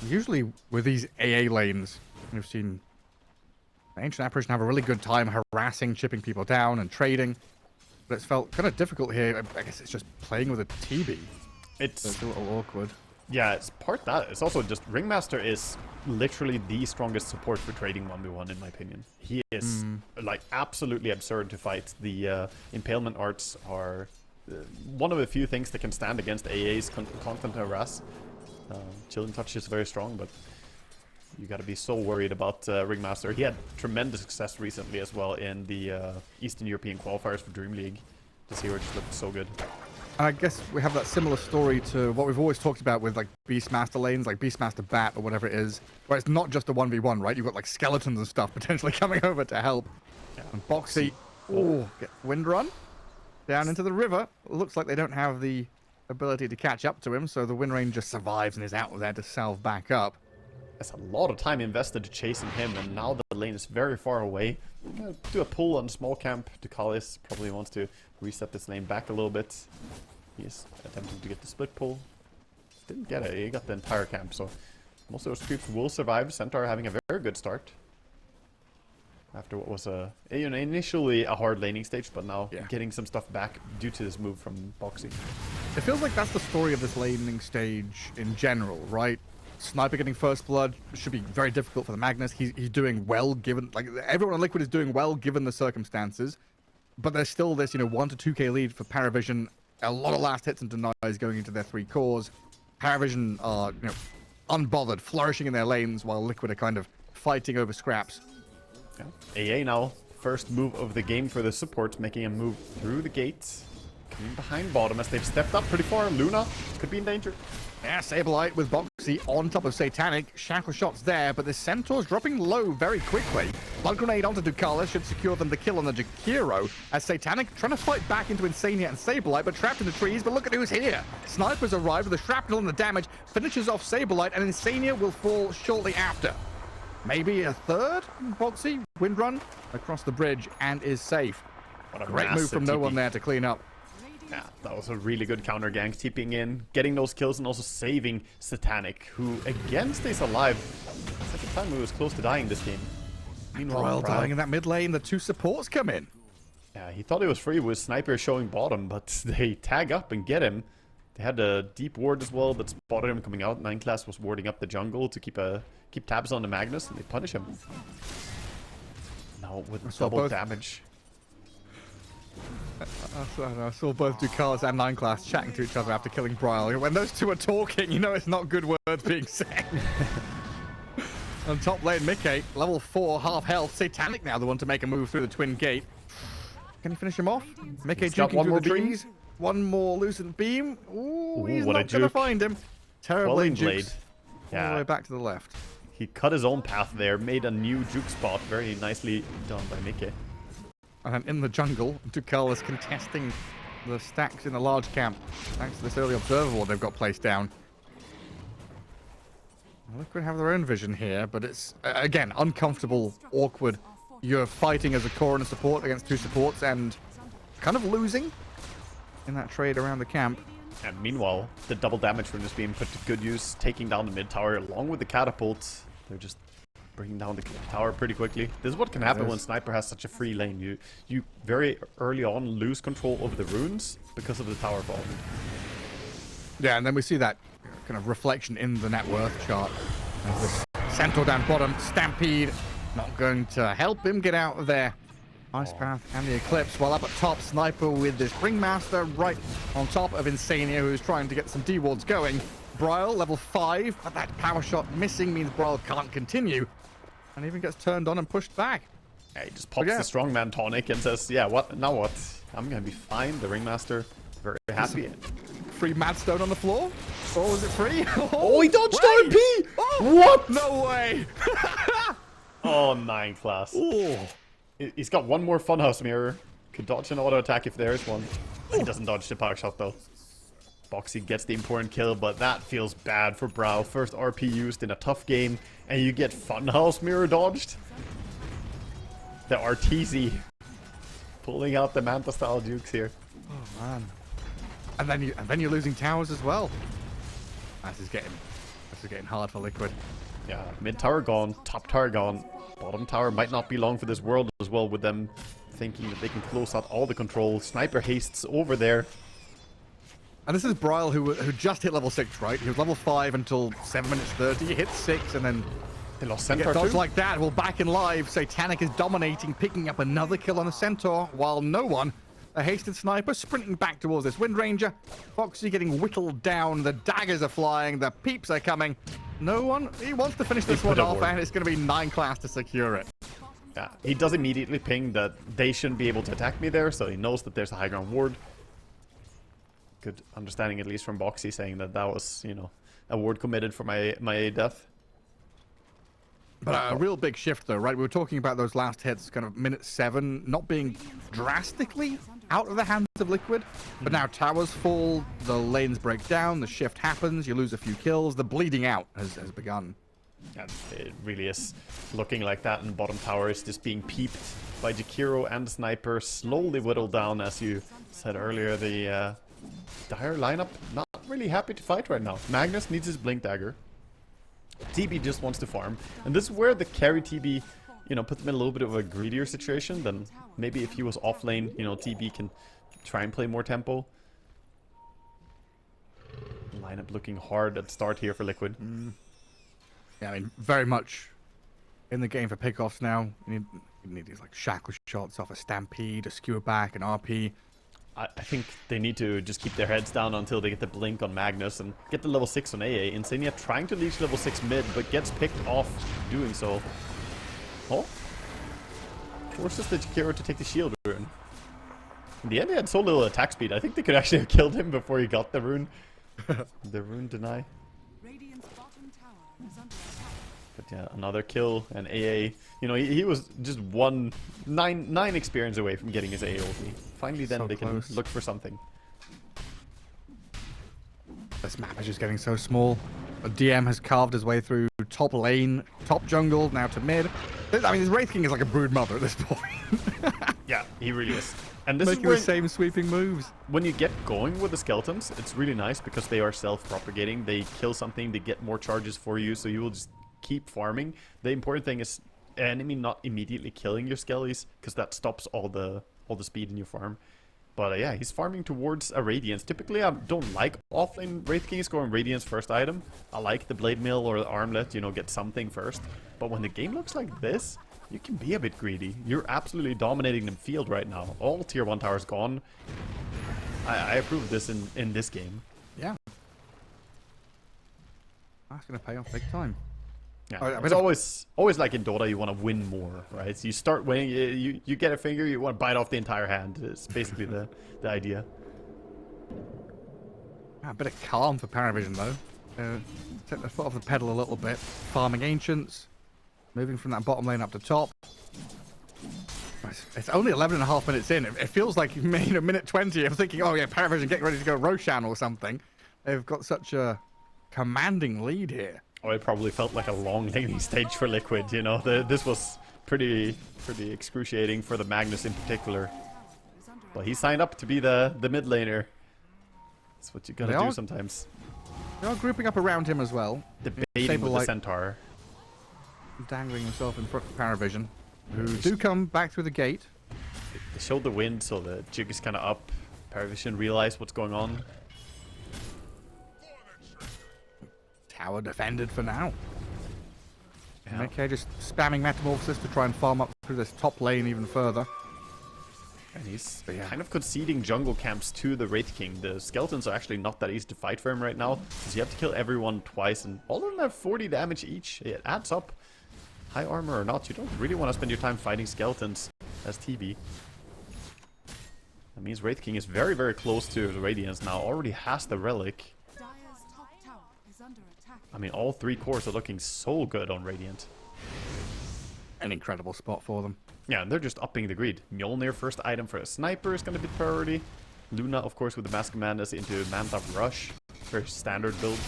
Usually with these AA lanes, we've seen Ancient Apparition have a really good time harassing, chipping people down and trading. But it's felt kind of difficult here. I guess it's just playing with a TB. It's a little awkward. Yeah, it's part that. It's also just Ringmaster is literally the strongest support for trading 1v1 in my opinion. He is like absolutely absurd to fight. The impalement arts are one of the few things that can stand against AA's constant harass. Chilling Touch is very strong, but you gotta be so worried about Ringmaster. He had tremendous success recently as well in the Eastern European qualifiers for Dream League. This hero just looked so good. And I guess we have that similar story to what we've always talked about with like Beastmaster lanes, like Beastmaster Bat or whatever it is, where it's not just a 1v1, right? You've got like skeletons and stuff potentially coming over to help. Yeah. And Boxy, get Wind Run down into the river. Looks like they don't have the ability to catch up to him, so the Wind Ranger survives and is out there to salve back up. That's a lot of time invested to chasing him, and now the lane is very far away. I'm gonna do a pull on small camp. Ducalis probably wants to reset this lane back a little bit. He is attempting to get the split pull. Didn't get it. He got the entire camp, so most of those creeps will survive. Centaur having a very good start. After what was initially a hard laning stage, but now getting some stuff back due to this move from Boxy. It feels like that's the story of this laning stage in general, right? Sniper getting first blood should be very difficult for the Magnus. He's doing well given, like, everyone on Liquid is doing well given the circumstances. But there's still this, 1 to 2k lead for Parivision. A lot of last hits and denies going into their 3 cores. Parivision are, unbothered, flourishing in their lanes while Liquid are kind of fighting over scraps. AA now, first move of the game for the supports, making a move through the gates. Coming behind bottom as they've stepped up pretty far. Luna could be in danger. Yeah, Sableye with Boxy on top of Satanic. Shackle shots there, but the Centaur's dropping low very quickly. Blood Grenade onto Ducalis should secure them the kill on the Jakiro, as Satanic trying to fight back into Insania and Sableye, but trapped in the trees. But look at who's here. Snipers arrive with the shrapnel and the damage, finishes off Sableye, and Insania will fall shortly after. Maybe a third? Boxy, Wind Run across the bridge and is safe. What a great move from no one there to clean up. Yeah, that was a really good counter gank, TPing in, getting those kills, and also saving Satanic, who again stays alive. Second time he was close to dying this game. Meanwhile, dying in that mid lane, the 2 supports come in. Yeah, he thought he was free with Sniper showing bottom, but they tag up and get him. They had a deep ward as well that spotted him coming out. 9 Class was warding up the jungle to keep tabs on the Magnus, and they punish him. Now with double damage. I saw both Ducalis and Nine Class chatting to each other after killing Bryle. When those two are talking, you know it's not good words being said. On top lane, Mickey, level 4, half health. Satanic now the one to make a move through the twin gate. Can he finish him off? Mickey juking through the trees. One more lucent beam. Ooh, he's not going to find him. Terribly jukes. Yeah. All the way back to the left. He cut his own path there, made a new juke spot. Very nicely done by Mickey. And in the jungle, Ducal is contesting the stacks in the large camp. Thanks to this early observer ward they've got placed down. Liquid have their own vision here, but it's, again, uncomfortable, awkward. You're fighting as a core and a support against two supports and kind of losing in that trade around the camp. And meanwhile, the double damage rune is being put to good use, taking down the mid tower along with the catapult. They're just bringing down the tower pretty quickly. This is what can happen when Sniper has such a free lane. You very early on lose control over the runes because of the tower fall. Yeah, and then we see that kind of reflection in the net worth chart. As this Centaur down bottom, Stampede not going to help him get out of there. Ice Path and the Eclipse, while up at top, Sniper with this Ringmaster right on top of Insania, who's trying to get some D-wards going. Bryle, level 5, but that power shot missing means Bryle can't continue. And even gets turned on and pushed back. Yeah, he just pops the strongman tonic and says, yeah, what? Now what? I'm going to be fine. The Ringmaster, very happy. Free Madstone on the floor? Or was it free? Oh, he dodged RP! Oh, what? No way! Oh, 9 class. Ooh. He's got one more Funhouse Mirror. Could dodge an auto attack if there is one. He doesn't dodge the power shot though. Boxy gets the important kill, but that feels bad for Brow. First RP used in a tough game, and you get Funhouse Mirror dodged. The RTZ pulling out the Manta style dukes here. Oh man. And then you're losing towers as well. This is getting hard for Liquid. Yeah, mid tower gone, top tower gone. Bottom tower might not be long for this world as well, with them thinking that they can close out all the control. Sniper hastes over there. And this is Bryle who just hit level 6, right? He was level 5 until 7 minutes 30. He hit 6 and then they lost Centaur dodge too. like that. Well, back in live, Satanic is dominating, picking up another kill on a Centaur, while no one, a hasted Sniper, sprinting back towards this Wind Ranger. Foxy getting whittled down. The daggers are flying. The peeps are coming. No one, he wants to finish this one off, and it's going to be 9 class to secure it. Yeah, he does immediately ping that they shouldn't be able to attack me there, so he knows that there's a high ground ward. Good understanding, at least from Boxy, saying that that was, you know, a ward committed for my death. But a real big shift, though, right? We were talking about those last hits, kind of minute 7, not being drastically out of the hands of Liquid. But now towers fall, the lanes break down, the shift happens, you lose a few kills, the bleeding out has begun. And it really is looking like that, and bottom tower is just being peeped by Jakiro and the Sniper, slowly whittled down, as you said earlier. The Dire lineup not really happy to fight right now. Magnus needs his Blink Dagger. TB just wants to farm, and this is where the carry TB, you know, puts him in a little bit of a greedier situation than maybe if he was off lane. You know, TB can try and play more tempo. Lineup looking hard at start here for Liquid. Yeah, I mean, very much in the game for pickoffs now. You need these like shackle shots off a Stampede, a skewer back, an RP. I think they need to just keep their heads down until they get the blink on Magnus and get the level 6 on AA. Insania trying to reach level 6 mid, but gets picked off doing so. Oh. Forces the Jakiro to take the shield rune. In the end, he had so little attack speed. I think they could actually have killed him before he got the rune. The rune deny. But yeah, another kill, and AA, you know, he was just 9 experience away from getting his AA ulti. Finally then they can look for something. This map is just getting so small. A DM has carved his way through top lane, top jungle, now to mid. I mean, his Wraith King is like a brood mother at this point. Yeah, he really is. And this making is where, the same sweeping moves. When you get going with the skeletons, it's really nice because they are self-propagating. They kill something, they get more charges for you, so you will just keep farming. The important thing is enemy not immediately killing your skellies, because that stops all the speed in your farm. But yeah, he's farming towards a Radiance. Typically, I don't like offlane Wraith Kings going Radiance first item. I like the Blade Mill or the Armlet, you know, get something first. But when the game looks like this, you can be a bit greedy. You're absolutely dominating the field right now. All tier 1 towers gone. I approve of this in this game. Yeah. That's going to pay off big time. Yeah, it's always like in Dota, you want to win more, right? So you start winning, you get a finger, you want to bite off the entire hand. It's basically the idea. A bit of calm for Parivision, though. Take the foot off the pedal a little bit. Farming Ancients. Moving from that bottom lane up to top. It's only 11.5 minutes in. It feels like, minute 20. I'm thinking, oh yeah, Parivision getting ready to go Roshan or something. They've got such a commanding lead here. Oh, it probably felt like a long laning stage for Liquid, you know. This was pretty excruciating for the Magnus in particular. But he signed up to be the mid laner. That's what you gotta do sometimes. They are grouping up around him as well. Debating with the Centaur. Dangling himself in front of Parivision, who do come back through the gate. They showed the wind, so the jig is kind of up. Parivision realized what's going on. Tower defended for now. Yeah. Okay, just spamming Metamorphosis to try and farm up through this top lane even further. And he's kind of conceding jungle camps to the Wraith King. The skeletons are actually not that easy to fight for him right now, because you have to kill everyone twice, and all of them have 40 damage each. It adds up. High armor or not, you don't really want to spend your time fighting skeletons as TB. That means Wraith King is very, very close to the Radiance now. Already has the Relic. I mean, all 3 cores are looking so good on Radiant. An incredible spot for them. Yeah, and they're just upping the greed. Mjolnir, first item for a sniper, is going to be priority. Luna, of course, with the Mask of Madness into Manta Rush. Very standard build.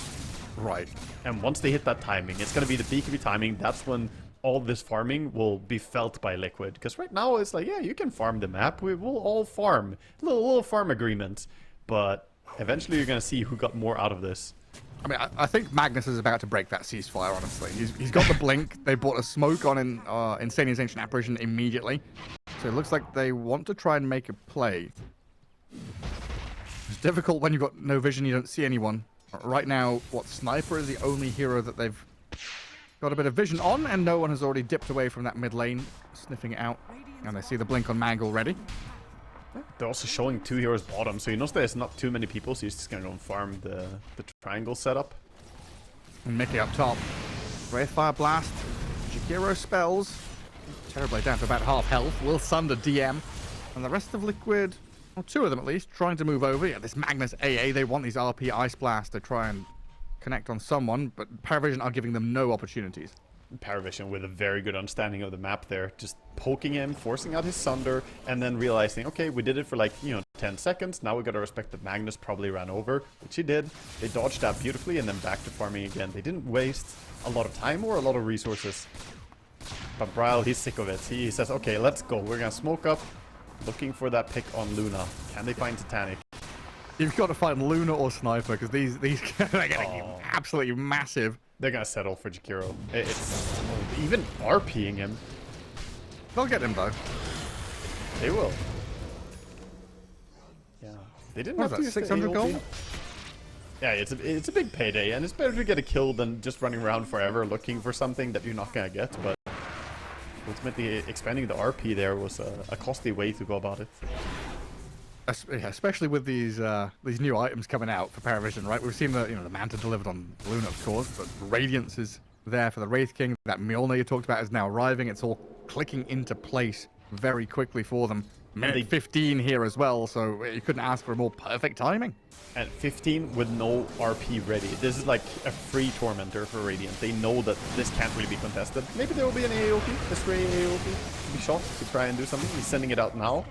Right. And once they hit that timing, it's going to be the peak of your timing. That's when all this farming will be felt by Liquid. Because right now, it's like, yeah, you can farm the map. We will all farm. Little farm agreement. But eventually, you're going to see who got more out of this. I mean, I think Magnus is about to break that ceasefire, honestly. He's got the blink. They bought a smoke on Insanian's Ancient Apparition immediately. So it looks like they want to try and make a play. It's difficult when you've got no vision, you don't see anyone. Right now, Sniper is the only hero that they've got a bit of vision on, and no one has already dipped away from that mid lane, sniffing it out. And they see the blink on Mag already. They're also showing 2 heroes bottom, so he knows there's not too many people, so he's just gonna go and farm the triangle setup. And Mickey up top. Wraithfire Blast. Jakiro spells. Terribly down to about half health. Will Sunder DM. And the rest of Liquid, well, 2 of them at least, trying to move over. Yeah, this Magnus AA, they want these RP Ice Blast to try and connect on someone, but Parivision are giving them no opportunities. Parivision with a very good understanding of the map there, just poking him, forcing out his Sunder, and then realizing, okay, we did it for like, 10 seconds, now we gotta respect that Magnus probably ran over, which he did. They dodged that beautifully, and then back to farming again. They didn't waste a lot of time or a lot of resources. But Bryle, he's sick of it. He says, okay, let's go. We're gonna smoke up, looking for that pick on Luna. Can they find Titanic? You've got to find Luna or Sniper, because these are getting absolutely massive. They're gonna settle for Jakiro. It's even RPing him. They'll get him though. They will. Yeah, they didn't have to use 600 gold. Yeah, it's a big payday, and it's better to get a kill than just running around forever looking for something that you're not gonna get. But ultimately, expanding the RP there was a costly way to go about it. Especially with these new items coming out for Parivision, right? We've seen the Manta delivered on Luna, of course, but Radiance is there for the Wraith King. That Mjolnir you talked about is now arriving. It's all clicking into place very quickly for them. Minute 15 here as well, so you couldn't ask for a more perfect timing. At 15 with no RP ready. This is like a free Tormentor for Radiant. They know that this can't really be contested. Maybe there will be an AOP, a stray AOP to be shot to try and do something. He's sending it out now.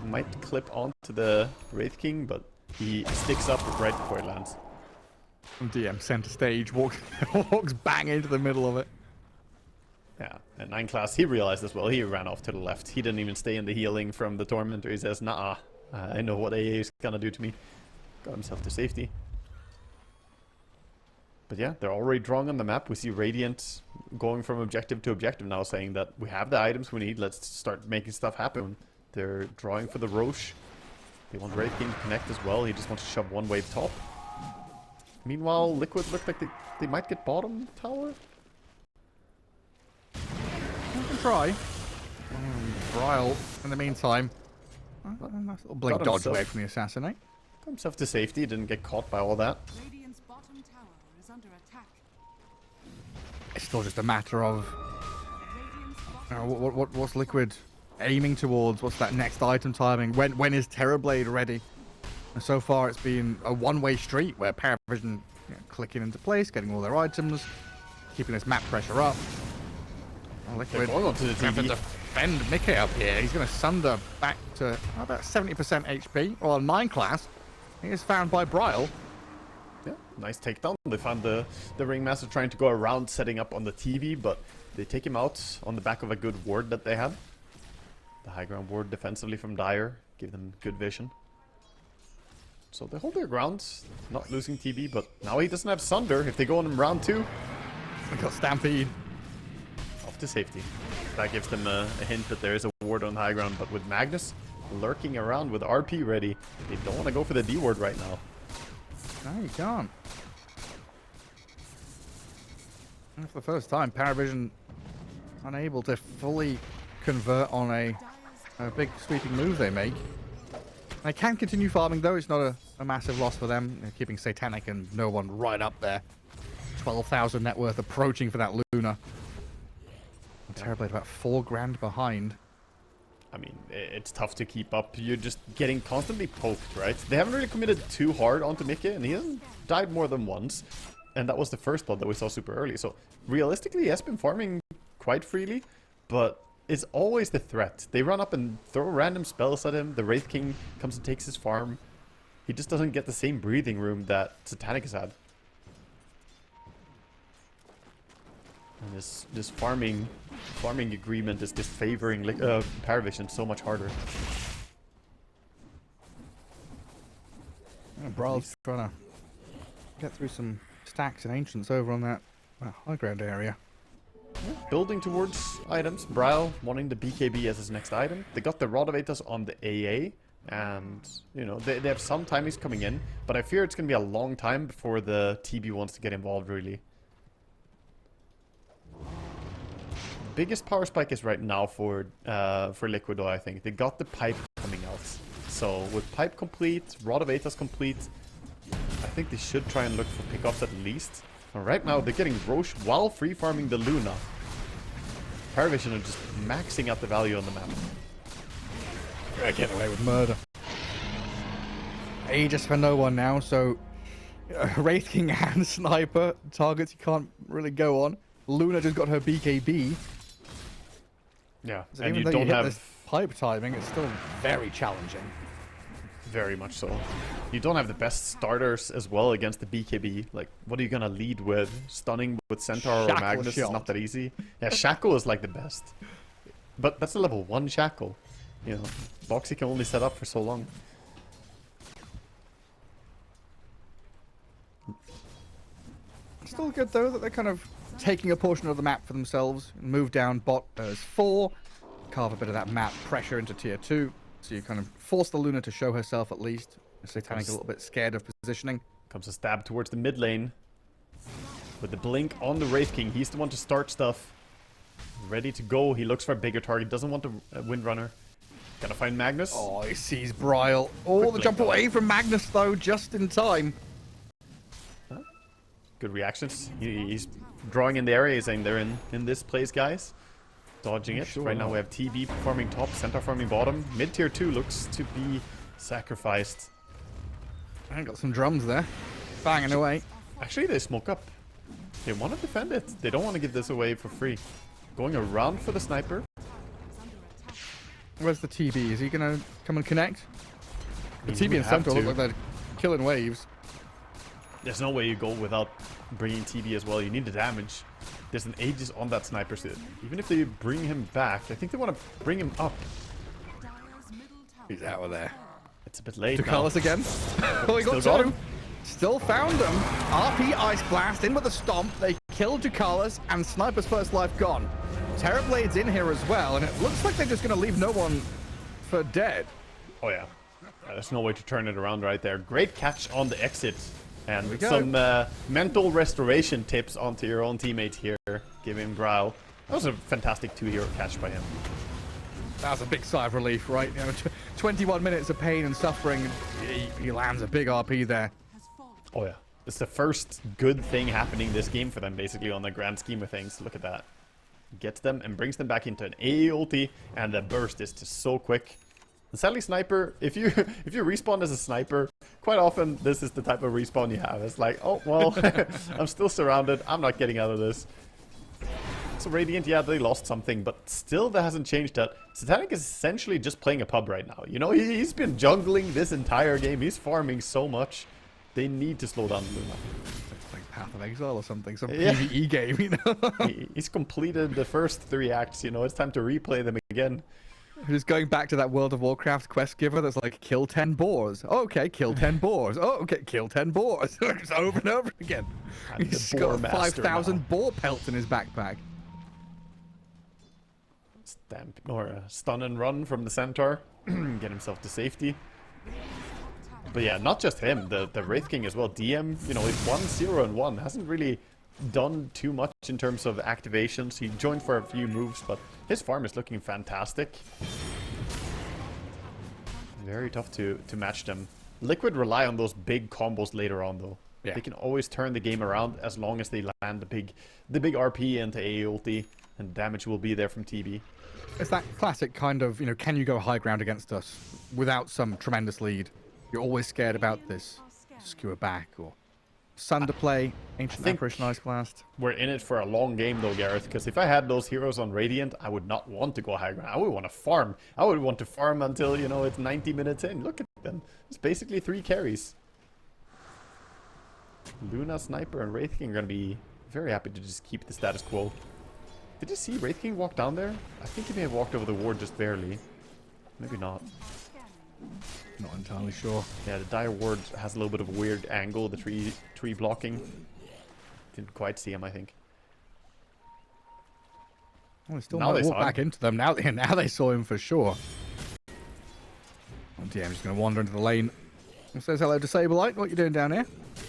Might clip onto the Wraith King, but he sticks up right before it lands. DM center stage, walks bang into the middle of it. Yeah, at 9 class, he realized as well. He ran off to the left. He didn't even stay in the healing from the Tormentor. He says, nah, I know what AA is gonna do to me. Got himself to safety. But yeah, they're already drawing on the map. We see Radiant going from objective to objective now, saying that we have the items we need. Let's start making stuff happen. They're drawing for the Roche. They want Wraith King to connect as well. He just wants to shove one wave top. Meanwhile, Liquid look like they might get bottom tower. try. Bryle, in the meantime, nice little blink Got dodge himself. away from the assassinate. Got himself to safety, didn't get caught by all that. Radiant's bottom tower is under attack. It's still just a matter of Radiant's bottom what's Liquid aiming towards. What's that next item timing? When is Terrorblade ready? And so far, it's been a one-way street where Parivision clicking into place, getting all their items, keeping this map pressure up. Oh, They're Liquid going onto the have to TV. defend Mickey up here. He's going to sunder back to about 70% HP. Or 9 class. He is found by Bryle. Yeah, nice takedown. They found the Ringmaster trying to go around setting up on the TV, but they take him out on the back of a good ward that they had. The high ground ward defensively from Dire, give them good vision. So they hold their ground, not losing TB, but now he doesn't have Sunder. If they go on him round 2, We got Stampede. off to safety. That gives them a hint that there is a ward on high ground, but with Magnus lurking around with RP ready, they don't want to go for the D ward right now. No, you can't. And for the first time, Parivision unable to fully convert on a big sweeping move they make. They can continue farming though, it's not a massive loss for them. They're keeping Satanic and no one right up there. 12,000 net worth approaching for that Luna. Terrorblade about 4 grand behind. I mean, it's tough to keep up. You're just getting constantly poked, right? They haven't really committed too hard onto Mickey, and he hasn't died more than once. And that was the first blood that we saw super early. So, realistically, he has been farming quite freely, but it's always the threat. They run up and throw random spells at him. The Wraith King comes and takes his farm. He just doesn't get the same breathing room that Satanic has had. And this farming agreement is just favoring Parivision so much harder. Bryle's trying to get through some stacks and ancients over on that high ground area. Yeah, building towards items. Bryle wanting the BKB as his next item. They got the Rod of Aethys on the AA. And, you know, they have some timings coming in. But I fear it's going to be a long time before the TB wants to get involved, really. Biggest power spike is right now for Liquid, though, I think. They got the pipe coming out. So, with pipe complete, Rod of Aethys complete, I think they should try and look for pickups at least. And right now, they're getting Roche while free farming the Luna. Parivision are just maxing out the value on the map. Get away with murder. Aegis for no one now, so Wraith King and Sniper targets you can't really go on. Luna just got her BKB. Yeah, So and even you though don't hit have... this pipe timing, it's still very challenging. Very much so. You don't have the best starters as well against the BKB. Like, what are you gonna lead with? Stunning with Centaur or Shackle Magnus shot. is not that easy. Yeah, Shackle is like the best. But that's a level 1 Shackle. You know, Boxy can only set up for so long. Still good though that they're kind of taking a portion of the map for themselves. Move down bot as 4. Carve a bit of that map pressure into tier 2. So you kind of force the Luna to show herself at least. Satanic a little bit scared of positioning. Comes a stab towards the mid lane. With the blink on the Wraith King, he's the one to start stuff. Ready to go. He looks for a bigger target. Doesn't want the Windrunner. Gotta find Magnus. Oh, he sees Bryle. Oh, the jump away from Magnus though, just in time. Good reactions. He's drawing in the area. He's saying they're in this place, guys. Dodging it. Sure. Right now we have TB farming top, Centaur farming bottom. Mid tier 2 looks to be sacrificed. I got some drums there. Banging away. Actually, they smoke up. They want to defend it. They don't want to give this away for free. Going around for the sniper. Where's the TB? Is he going to come and connect? The He TB would and have Centaur to. look like they're killing waves. There's no way you go without bringing TB as well. You need the damage. There's an Aegis on that sniper. So even if they bring him back, I think they want to bring him up. Dire's middle tower. He's out of there. It's a bit late now. Ducalis again. Oh, he got Still got two. him. Still found them. RP Ice Blast in with a stomp. They killed Ducalis and Sniper's first life gone. Terrorblade's in here as well, and it looks like they're just going to leave no one for dead. Oh yeah. There's no way to turn it around right there. Great catch on the exit. And go. some mental restoration tips onto your own teammate here. Give him Bryle. That was a fantastic 2-hero catch by him. That was a big sigh of relief, right? 21 minutes of pain and suffering. He lands a big RP there. Has fallen. Oh yeah. It's the first good thing happening this game for them, basically, on the grand scheme of things. Look at that. Gets them and brings them back into an AA ulti, and the burst is just so quick. And sadly, sniper, if you respawn as a sniper, quite often this is the type of respawn you have. It's like, oh well, I'm still surrounded. I'm not getting out of this. So Radiant, yeah, they lost something, but still that hasn't changed that. Satanic is essentially just playing a pub right now. You know, he's been jungling this entire game. He's farming so much. They need to slow down Luna. It's like Path of Exile or something, some Yeah. PvE game, you know? He's completed the first 3 acts, you know, it's time to replay them again. Just going back to that World of Warcraft quest giver that's like, kill 10 boars. Oh, okay, kill 10 boars. Oh, okay, kill 10 boars. Just over and over again. And He's the boar got master 5,000 now. boar pelts in his backpack. Stamp or stun and run from the centaur. Get himself to safety. But yeah, not just him, the Wraith King as well. DM, you know, he's 1-0-1. Hasn't really done too much in terms of activations. He joined for a few moves, but his farm is looking fantastic. Very tough to match them. Liquid rely on those big combos later on, though. Yeah. They can always turn the game around as long as they land the big RP into AA ulti, and damage will be there from TB. It's that classic kind of, you know, can you go high ground against us without some tremendous lead? You're always scared about this. Skewer back or Sunder play, Ancient think- Apparition Ice Blast. We're in it for a long game though, Gareth, because if I had those heroes on Radiant, I would not want to go high ground. I would want to farm. I would want to farm until, you know, it's 90 minutes in. Look at them. It's basically 3 carries. Luna, Sniper, and Wraith King are going to be very happy to just keep the status quo. Did you see Wraith King walk down there? I think he may have walked over the ward just barely. Maybe not. Not entirely sure. Yeah, the dire ward has a little bit of a weird angle, the tree blocking. Didn't quite see him, I think. Well, they still Now might they walk saw him. back into them. Now they saw him for sure. Oh, DM just going to wander into the lane. It says hello to Saberlight. What you doing down here?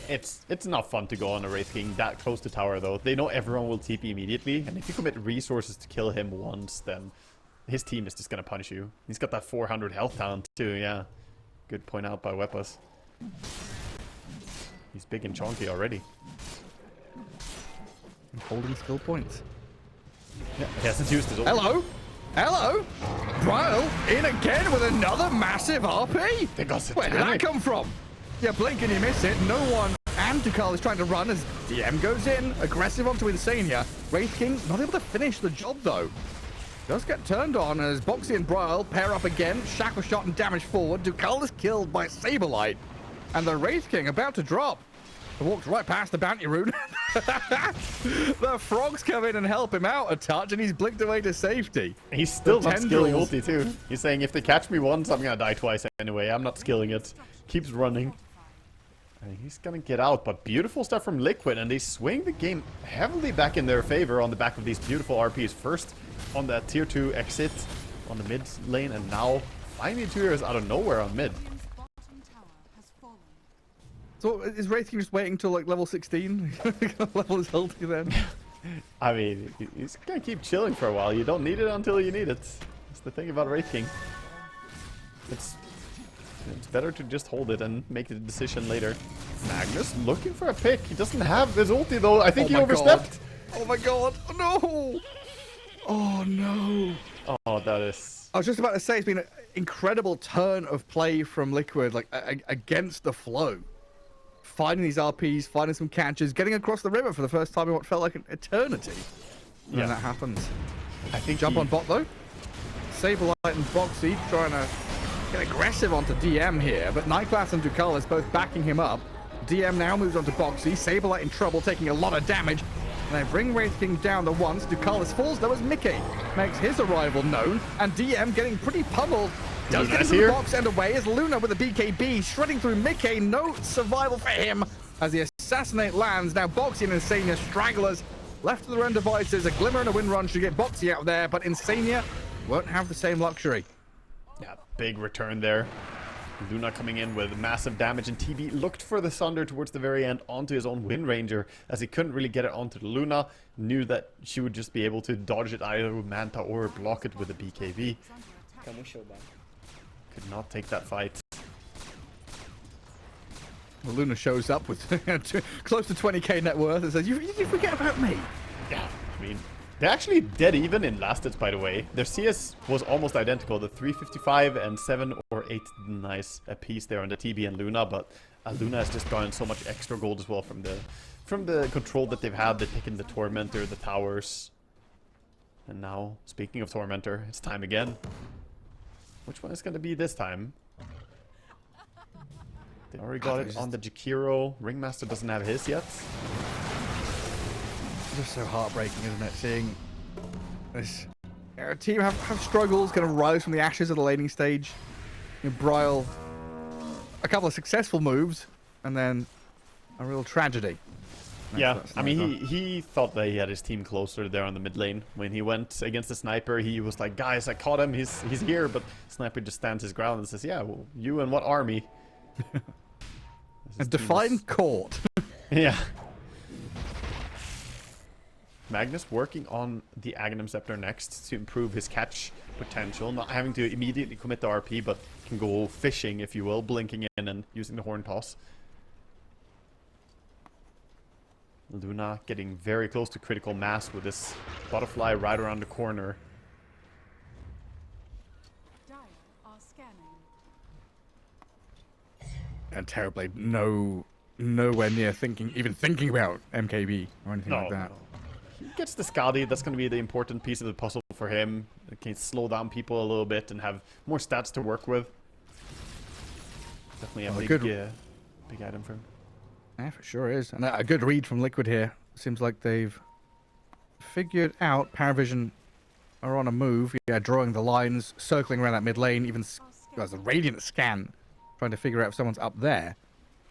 It's not fun to go on a Wraith King that close to tower, though. They know everyone will TP immediately, and if you commit resources to kill him once, then his team is just going to punish you. He's got that 400 health talent, too, yeah. Good point out by Weapus. He's big and chonky already. And holding skill points. Yeah, he hasn't used his ult. Hello? Hello? Bryle in again with another massive RP? They got Where did that Satanic. come from? You blink and you miss it. No one. And Tukal is trying to run as DM goes in. Aggressive onto Insania. Wraith King not able to finish the job though. Does get turned on as Boxy and Bryle pair up again. Shackle shot and damage forward. Tukal is killed by Saberlight. And the Wraith King about to drop. He walks right past the bounty rune. The frogs come in and help him out a touch, and he's blinked away to safety. He's still The not skilling tendrils. ulti, too. He's saying, if they catch me once, I'm gonna die twice anyway. I'm not skilling it. Keeps running. And he's gonna get out, but beautiful stuff from Liquid, and they swing the game heavily back in their favor on the back of these beautiful RPs. First on that tier 2 exit on the mid lane, and now finding 2 heroes out of nowhere on mid. Radiant's bottom tower has fallen. So is Wraith King just waiting till like level 16? Level his ulti then? I mean, he's gonna keep chilling for a while. You don't need it until you need it. That's the thing about Wraith King. It's better to just hold it and make the decision later. Magnus looking for a pick. He doesn't have his ulti though. I think Oh he my God. overstepped. Oh my god! Oh, no! Oh no! Oh, that is... I was just about to say it's been an incredible turn of play from Liquid, like against the flow. Finding these RPs, finding some catches, getting across the river for the first time in what felt like an eternity. Yeah. When that happens. I think Jump he- on bot though. Saberlight and Boxy trying to get aggressive onto DM here, but Nightglass and Ducalis both backing him up. DM now moves on to Boxy. Saberlight in trouble, taking a lot of damage. And they bring Wraith King down to once. Ducalis falls though as Mickey makes his arrival known. And DM getting pretty pummeled. Does get Luna's into here. the box and away as Luna with a BKB shredding through Mickey. No survival for him as the assassinate lands. Now Boxy and Insania stragglers left to their own devices. A glimmer and a wind run should get Boxy out there, but Insania won't have the same luxury. Yeah, big return there. Luna coming in with massive damage, and TB looked for the Sunder towards the very end onto his own Wind Ranger, as he couldn't really get it onto the Luna. Knew that she would just be able to dodge it either with Manta or block it with a BKB. Could not take that fight. Well, Luna shows up with close to 20k net worth and says, you forget about me. Yeah, I mean, they're actually dead even in last hits, by the way. Their CS was almost identical, the 355 and 7 or 8 nice a piece there on the TB and Luna, but Luna has just gotten so much extra gold as well from the control that they've had. They've taken the Tormentor, the towers. And now, speaking of Tormentor, it's time again. Which one is going to be this time? They already got it on the Jakiro. Ringmaster doesn't have his yet. It's just so heartbreaking, isn't it? Seeing this team have struggles, kind of rise from the ashes of the laning stage. You know, Bryle, a couple of successful moves, and then a real tragedy. Yeah, I mean, he thought that he had his team closer there on the mid lane. When he went against the Sniper, he was like, guys, I caught him, he's here, but Sniper just stands his ground and says, yeah, well, you and what army? A defined court. Yeah. Magnus working on the Aghanim Scepter next to improve his catch potential, not having to immediately commit the RP, but can go fishing, if you will, blinking in and using the horn toss. Luna getting very close to critical mass with this butterfly right around the corner. Dire are scanning. And Terrorblade nowhere near even thinking about MKB or anything like that. No. He gets the Skadi. That's going to be the important piece of the puzzle for him. It can slow down people a little bit and have more stats to work with. Definitely a big item for him. Yeah, for sure is. And a good read from Liquid here. Seems like they've figured out Parivision are on a move. Yeah, drawing the lines, circling around that mid lane, even as a Radiant scan, trying to figure out if someone's up there.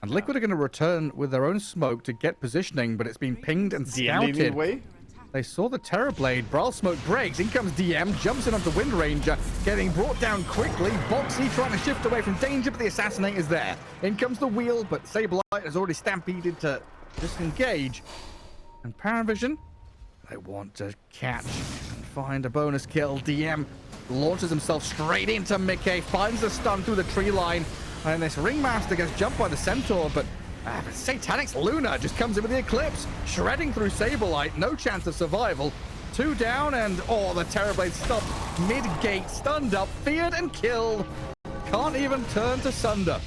And Liquid are going to return with their own smoke to get positioning, but it's been pinged and scouted. They saw the Terrorblade. Brawl smoke breaks. In comes DM. Jumps in onto Wind Ranger. Getting brought down quickly. Boxy trying to shift away from danger, but the Assassinate is there. In comes the wheel, but Sableye has already stampeded to disengage. And Parivision, they want to catch and find a bonus kill. DM launches himself straight into Mickey. Finds the stun through the tree line. And this Ringmaster gets jumped by the Centaur, but Satanic's Luna just comes in with the Eclipse, shredding through Sableye. No chance of survival. 2 down, and the Terrorblade stopped mid-gate, stunned up, feared and killed. Can't even turn to Sunder.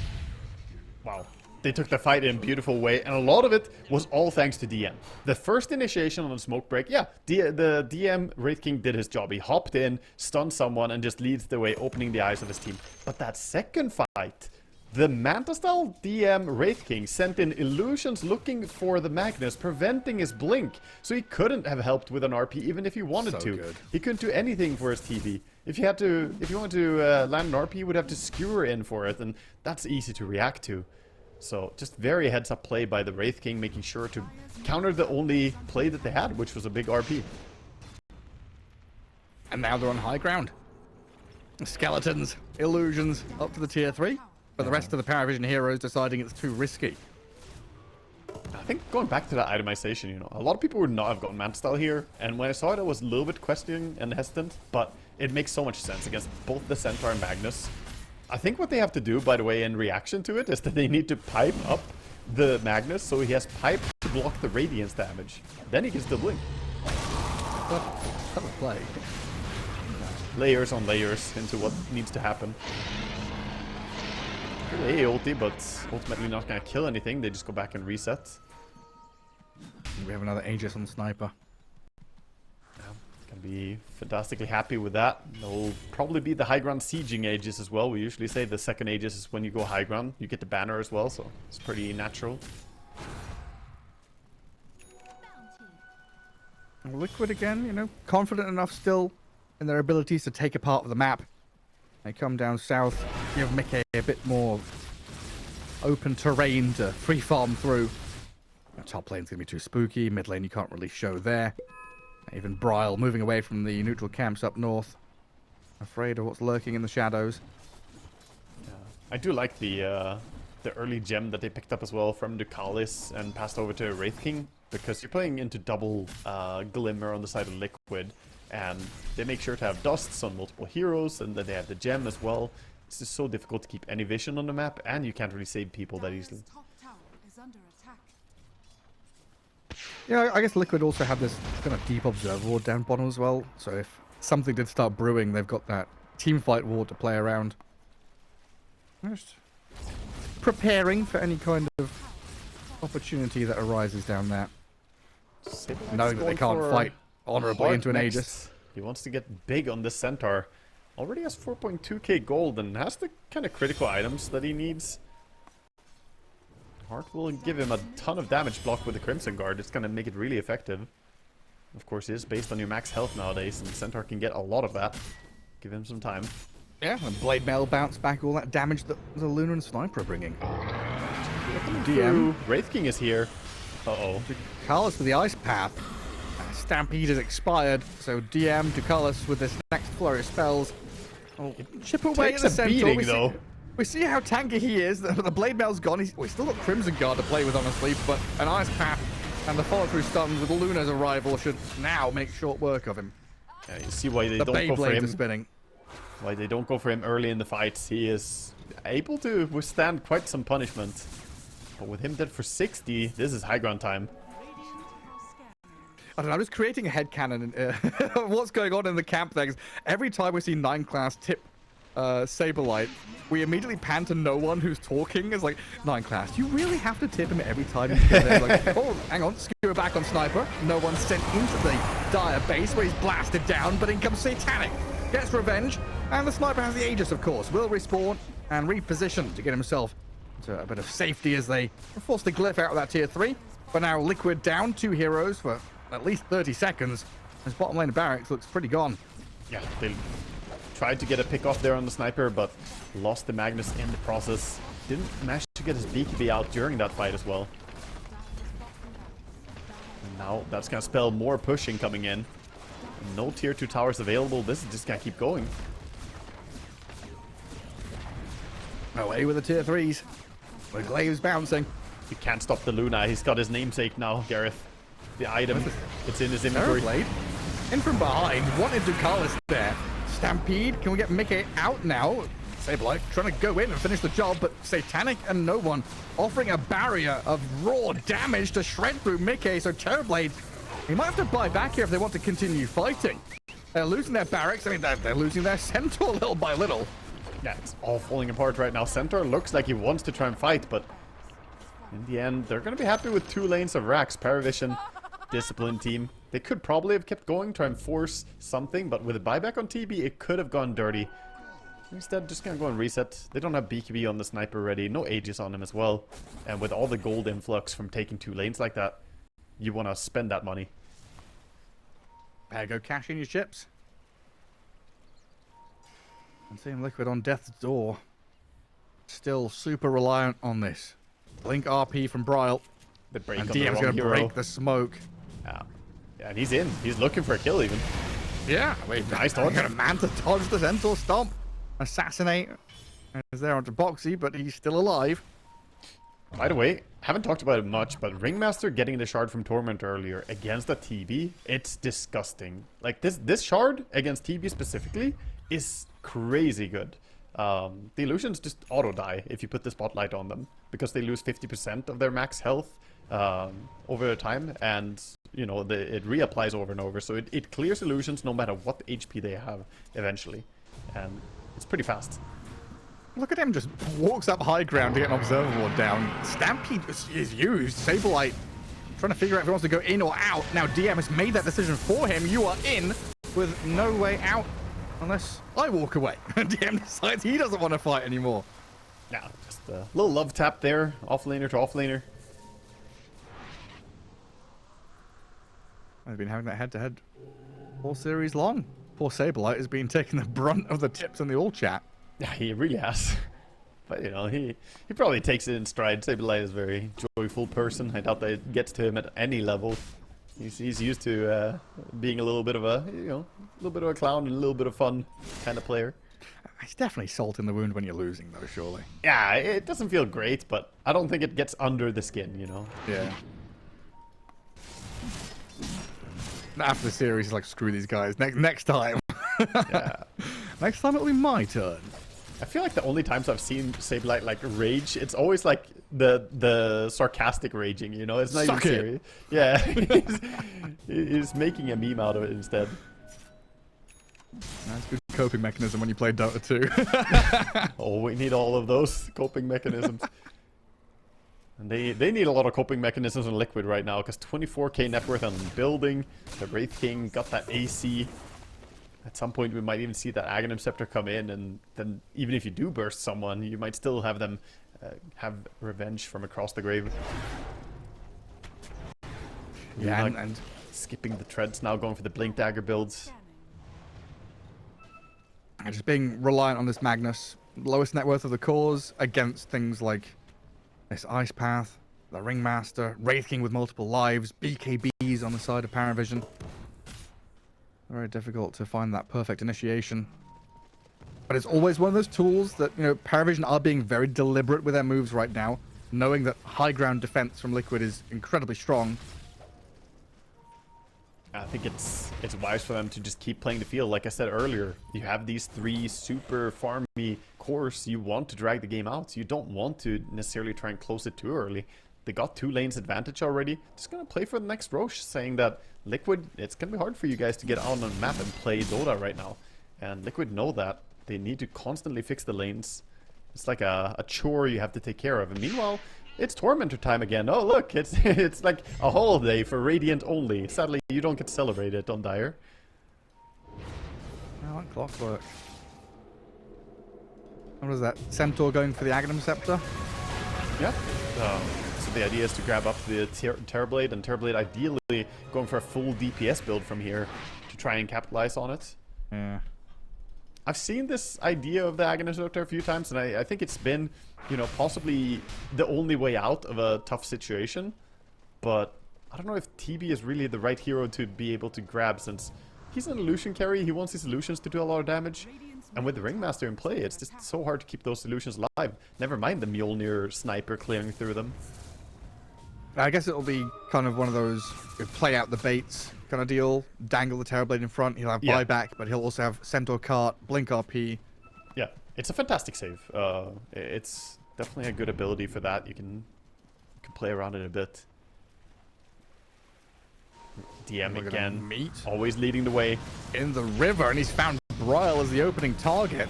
Wow. They took the fight in a beautiful way, and a lot of it was all thanks to DM. The first initiation on the smoke break, yeah, the DM Wraith King did his job. He hopped in, stunned someone, and just leads the way, opening the eyes of his team. But that second fight, the Manta-style DM Wraith King sent in illusions looking for the Magnus, preventing his blink. So he couldn't have helped with an RP even if he wanted to. Good. He couldn't do anything for his TB. If you wanted to land an RP, you would have to skewer in for it, and that's easy to react to. So just very heads-up play by the Wraith King, making sure to counter the only play that they had, which was a big RP. And now they're on high ground. Skeletons, illusions, up to the tier 3. But the rest of the Parivision heroes deciding it's too risky. I think going back to that itemization, a lot of people would not have gotten Manta-style here. And when I saw it, I was a little bit questioning and hesitant. But it makes so much sense against both the Centaur and Magnus. I think what they have to do, by the way, in reaction to it, is that they need to pipe up the Magnus so he has pipe to block the Radiance damage. Then he gets the blink. That was play. Layers on layers into what needs to happen. Really ulti, but ultimately not going to kill anything. They just go back and reset. We have another Aegis on Sniper. Can be fantastically happy with that. There'll probably be the high ground sieging Aegis as well. We usually say the second Aegis is when you go high ground. You get the banner as well, so it's pretty natural. Liquid again, confident enough still in their abilities to take a part of the map. They come down south, give Mickey a bit more open terrain to free farm through. The top lane's going to be too spooky. Mid lane you can't really show there. Even Bryle moving away from the neutral camps up north. Afraid of what's lurking in the shadows. I do like the early gem that they picked up as well from Ducalis and passed over to Wraith King, because you're playing into double Glimmer on the side of Liquid, and they make sure to have dusts on multiple heroes, and then they have the gem as well. It's just so difficult to keep any vision on the map, and you can't really save people that easily. Top tower is under attack. Yeah, I guess Liquid also have this kind of deep observer ward down bottom as well. So if something did start brewing, they've got that team fight ward to play around. Just preparing for any kind of opportunity that arises down there. Knowing that they can't fight honorably into an Aegis. He wants to get big on this Centaur. Already has 4.2k gold and has the kind of critical items that he needs. Heart will give him a ton of damage block with the Crimson Guard. It's going to make it really effective. Of course, it is based on your max health nowadays, and Centaur can get a lot of that. Give him some time. Yeah, and Blade Mail bounce back all that damage that the Luna and Sniper are bringing. DM. Wraith King is here. Uh-oh. Ducalis with the Ice Path. Stampede has expired, so DM Ducalis with this next flurry of spells. Oh, chip away at the Centaur. We see how tanky he is. The Blade Mail's gone. We still got Crimson Guard to play with, honestly, but an Ice Path and the follow-through stuns with Luna's arrival should now make short work of him. Yeah, you see why they don't go for Beyblades him. are spinning. Why they don't go for him early in the fights. He is able to withstand quite some punishment. But with him dead for 60, this is high ground time. I don't know, I'm just creating a headcanon of what's going on in the camp there. 'Cause every time we see 9 class tip Saberlight, we immediately pan to no one who's talking. It's like, 9 class, you really have to tip him every time you get there. Like, oh, hang on, skewer back on Sniper. No one's sent into the Dire base where he's blasted down, but in comes Satanic. Gets revenge, and the Sniper has the Aegis, of course. Will respawn and reposition to get himself into a bit of safety as they force the Glyph out of that tier 3. But now Liquid down 2 heroes for at least 30 seconds. His bottom lane of Barracks looks pretty gone. Yeah, they tried to get a pick off there on the Sniper, but lost the Magnus in the process. Didn't manage to get his BKB out during that fight as well. And now that's going to spell more pushing coming in. No tier 2 towers available. This is just going to keep going. Away with the tier 3s. The Glaive's bouncing. You can't stop the Luna. He's got his namesake now, Gareth. The item, it's in his inventory. Blade. In from behind. Wanted Ducalis there. Stampede. Can we get Mickey out now? Saberlight trying to go in and finish the job, but Satanic and no one offering a barrier of raw damage to shred through Mickey. So Terrorblade, he might have to buy back here if they want to continue fighting. They're losing their barracks. I mean, they're losing their Centaur little by little. Yeah, it's all falling apart right now. Centaur looks like he wants to try and fight, but in the end, they're going to be happy with 2 lanes of Rax. Parivision, disciplined team. They could probably have kept going, try and force something, but with a buyback on TB, it could have gone dirty. Instead, just gonna go and reset. They don't have BKB on the Sniper ready, no Aegis on him as well. And with all the gold influx from taking 2 lanes like that, you want to spend that money. Better go cash in your chips. And seeing Liquid on death's door. Still super reliant on this. Blink RP from Bryle. The break And on the DM's wrong going to hero. break the smoke. Yeah, and he's in. He's looking for a kill even. Yeah, wait, Nice dodge. Got a man to dodge the Centaur Stomp. Assassinate. Is there onto Boxy, but he's still alive. By the way, haven't talked about it much, but Ringmaster getting the shard from Torment earlier against a TB, it's disgusting. Like this shard against TB specifically is crazy good. The illusions just auto die if you put the spotlight on them, because they lose 50% of their max health over time, and you know it reapplies over and over, so it clears illusions no matter what HP they have eventually, and it's pretty fast. Look at him, just walks up high ground to get an observer ward down. Stampede is used. Saberlight trying to figure out if he wants to go in or out. Now DM has made that decision for him. You are in with no way out unless I walk away. DM decides he doesn't want to fight anymore. Yeah, just a little love tap there, offlaner to offlaner. I've been having that head-to-head all series long. Poor Saberlight has been taking the brunt of the tips in the all chat. Yeah, he really has. But, you know, he probably takes it in stride. Saberlight is a very joyful person. I doubt that it gets to him at any level. He's used to being a little bit of a, you know, a little bit of a clown and a little bit of fun kind of player. It's definitely salt in the wound when you're losing, though, surely. Yeah, it doesn't feel great, but I don't think it gets under the skin, you know? Yeah. After the series, it's like, screw these guys. Next time. Yeah. Next time it'll be my turn. I feel like the only times I've seen Sableye like rage, it's always like the sarcastic raging, you know? It's not Suck even it. serious. Yeah. he's making a meme out of it instead. That's a good coping mechanism when you play Dota 2. Oh, we need all of those coping mechanisms. And they need a lot of coping mechanisms on Liquid right now, because 24k net worth on building. The Wraith King got that AC. At some point, we might even see that Aghanim Scepter come in, and then even if you do burst someone, you might still have them have revenge from across the grave. Yeah, Like, and skipping the treads now, going for the Blink Dagger builds. just being reliant on this Magnus. Lowest net worth of the cores against things like this Ice Path, the Ringmaster, Wraith King with multiple lives, BKBs on the side of Parivision. Very difficult to find that perfect initiation. But it's always one of those tools that, you know, Parivision are being very deliberate with their moves right now, knowing that high ground defense from Liquid is incredibly strong. I think it's wise for them to just keep playing the field. Like I said earlier, you have these 3 super farmy cores. You want to drag the game out. You don't want to necessarily try and close it too early. They got 2 lanes advantage already. Just gonna play for the next Roche, saying that Liquid, it's gonna be hard for you guys to get out on the map and play Dota right now. And Liquid know that. They need to constantly fix the lanes. It's like a chore you have to take care of. And meanwhile, it's Tormentor time again. Oh look, it's like a holiday for Radiant only. Sadly, you don't get to celebrate it on Dire. I like clockwork. What is that? Centaur going for the Aghanim Scepter? Yeah. So the idea is to grab up the Terrorblade, and Terrorblade ideally going for a full DPS build from here to try and capitalize on it. Yeah. I've seen this idea of the Aghanim Scepter a few times, and I think it's been, you know, possibly the only way out of a tough situation. But I don't know if TB is really the right hero to be able to grab, since he's an illusion carry. He wants his illusions to do a lot of damage. And with the Ringmaster in play, it's just so hard to keep those illusions alive. Never mind the Mjolnir sniper clearing through them. I guess it'll be kind of one of those play out the baits kind of deal. Dangle the Terrorblade in front. He'll have buyback, but he'll also have Centaur Cart, Blink RP. Yeah, it's a fantastic save. It's definitely a good ability for that. You can play around it a bit. DM We're gonna again, meet always leading the way. in the river, and he's found Bryle as the opening target.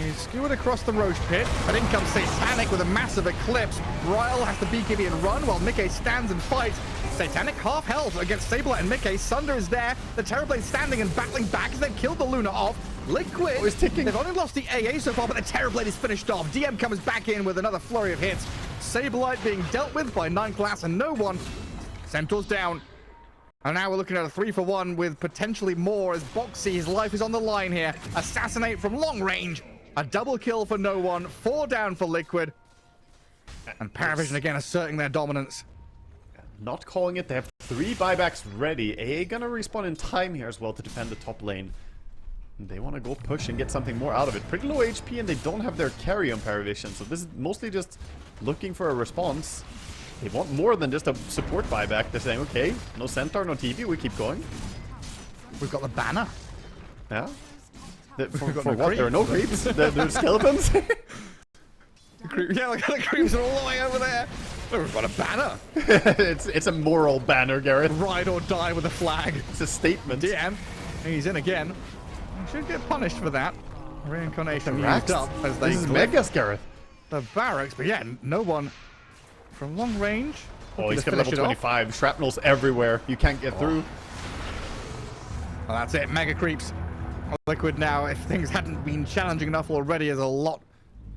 He's skewered across the Roche pit, but in comes Satanic with a massive eclipse. Bryle has to BKB and run while Mickey stands and fights. Satanic half health against Sableye and Mickey. Sunder is there. The Terrorblade standing and battling back as they've killed the Luna off. Liquid, he's ticking. they've only lost the AA so far, but the Terrorblade is finished off. DM comes back in with another flurry of hits. Sableye being dealt with by 9 class and no one. Centaur's down. And now we're looking at a 3-for-1 with potentially more as Boxy, his life is on the line here. Assassinate from long range. A double kill for no one. 4 down for Liquid. And Parivision again asserting their dominance. Not calling it. They have 3 buybacks ready. AA gonna respawn in time here as well to defend the top lane. They want to go push and get something more out of it. Pretty low HP, and they don't have their carry on Parivision, so this is mostly just looking for a response. They want more than just a support buyback. They're saying, okay, no Centaur, no TB, we keep going. We've got the banner. Yeah. For got what? no There are no creeps? They're skeletons? Yeah, look at the creeps are all the way over there. Oh, we've got a banner. it's a moral banner, Gareth. Ride or die with a flag. It's a statement. DM, he's in again. He should get punished for that. Reincarnation Rax? used up as they This is clip Megas, Gareth. the barracks, but yeah, no one from long range. Oh, Looking he's to got level finish it off. 25. Shrapnel's everywhere. You can't get through. Well, that's it. Mega creeps. Liquid now, if things hadn't been challenging enough already, there's a lot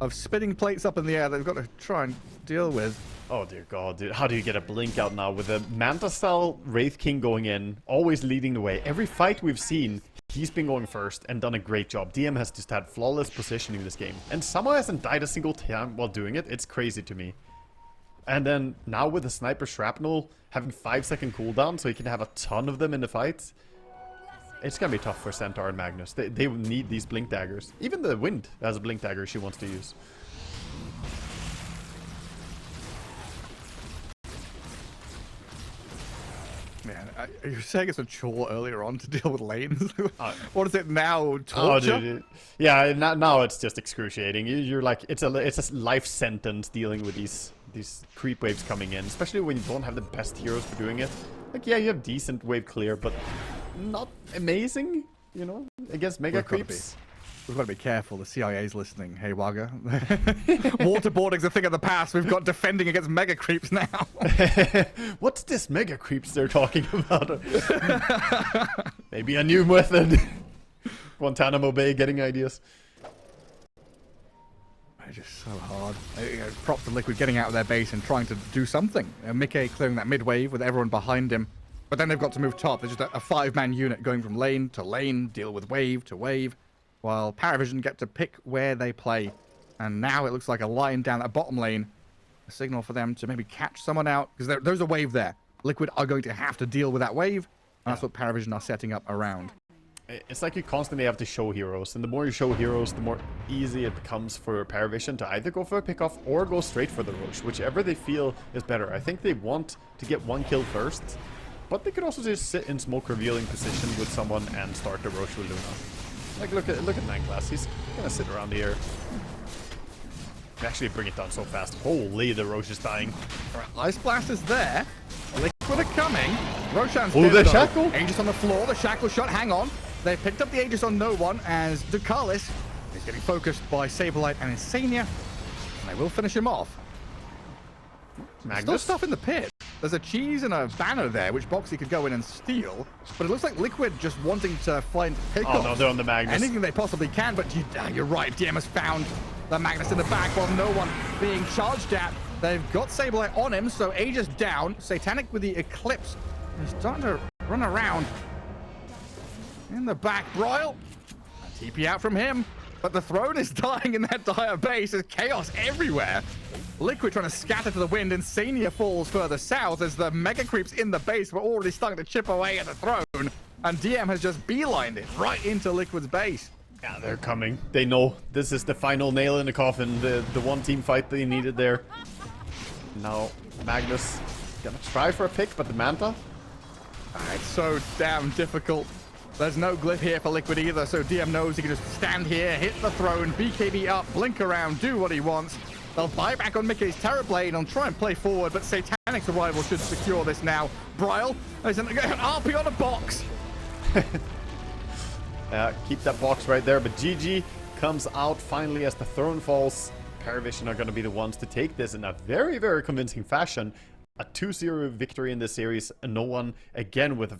of spinning plates up in the air that they've got to try and deal with. Oh dear god, dude. How do you get a blink out now with a Manta style Wraith King going in, always leading the way? Every fight we've seen, he's been going first and done a great job. DM has just had flawless positioning this game. And somehow hasn't died a single time while doing it. It's crazy to me. And then now with the Sniper Shrapnel having 5-second cooldown so he can have a ton of them in the fight. It's gonna be tough for Centaur and Magnus. They need these blink daggers. Even the Wind has a blink dagger she wants to use. Man, you were saying it's a chore earlier on to deal with lanes. What is it now? Torture? Oh, dude. Yeah, now it's just excruciating. You're like, it's a life sentence dealing with these creep waves coming in, especially when you don't have the best heroes for doing it. Like, yeah, you have decent wave clear, but not amazing, you know, against mega creeps. We've got to be careful. The CIA's listening. Hey, Wagga. Waterboarding's a thing of the past. We've got defending against mega creeps now. What's this mega creeps they're talking about? Maybe a new method. Guantanamo Bay getting ideas. It's just so hard. Props to Liquid getting out of their base and trying to do something. Mickey clearing that mid wave with everyone behind him. But then they've got to move top. There's just a 5-man unit going from lane to lane, deal with wave to wave, while Parivision get to pick where they play. And now it looks like a line down that bottom lane. A signal for them to maybe catch someone out. Because there's a wave there. Liquid are going to have to deal with that wave. And that's what Parivision are setting up around. It's like you constantly have to show heroes, and the more you show heroes, the more easy it becomes for Parivision to either go for a pickoff or go straight for the Roche, whichever they feel is better. I think they want to get one kill first, but they could also just sit in smoke revealing position with someone and start the Roche with Luna. Like, look at Nine Glass. He's gonna sit around here. Actually, bring it down so fast. Holy, the Roche is dying. Ice Blast is there. Liquid are coming. Roshan's dead, the shackle. Aegis on the floor. The shackle shot. Hang on. They picked up the Aegis on no one as Ducalis is getting focused by Saberlight and Insania. And they will finish him off. Magnus? Still stuff in the pit. There's a cheese and a banner there, which Boxy could go in and steal. But it looks like Liquid just wanting to find pickoffs. Oh no, they're on the Magnus. Anything they possibly can, but you're right. DM has found the Magnus in the back while no one being charged at. They've got Saberlight on him, so Aegis down. Satanic with the Eclipse. He's starting to run around. In the back, Broil. TP out from him. But the throne is dying in that dire base. There's chaos everywhere. Liquid trying to scatter to the wind. Insania falls further south as the mega creeps in the base were already starting to chip away at the throne. And DM has just beelined it right into Liquid's base. Yeah, they're coming. They know this is the final nail in the coffin. The one team fight they needed there. Now, Magnus gonna try for a pick, but the Manta? It's so damn difficult. There's no glyph here for Liquid either, so DM knows he can just stand here, hit the throne, BKB up, blink around, do what he wants. They'll buy back on Mickey's Terrorblade and try and play forward, but Satanic's arrival should secure this now. Bryle, there's an RP on a box. Keep that box right there, but GG comes out finally as the throne falls. Parivision are going to be the ones to take this in a very, very convincing fashion. A 2-0 victory in this series, and no one, again, with a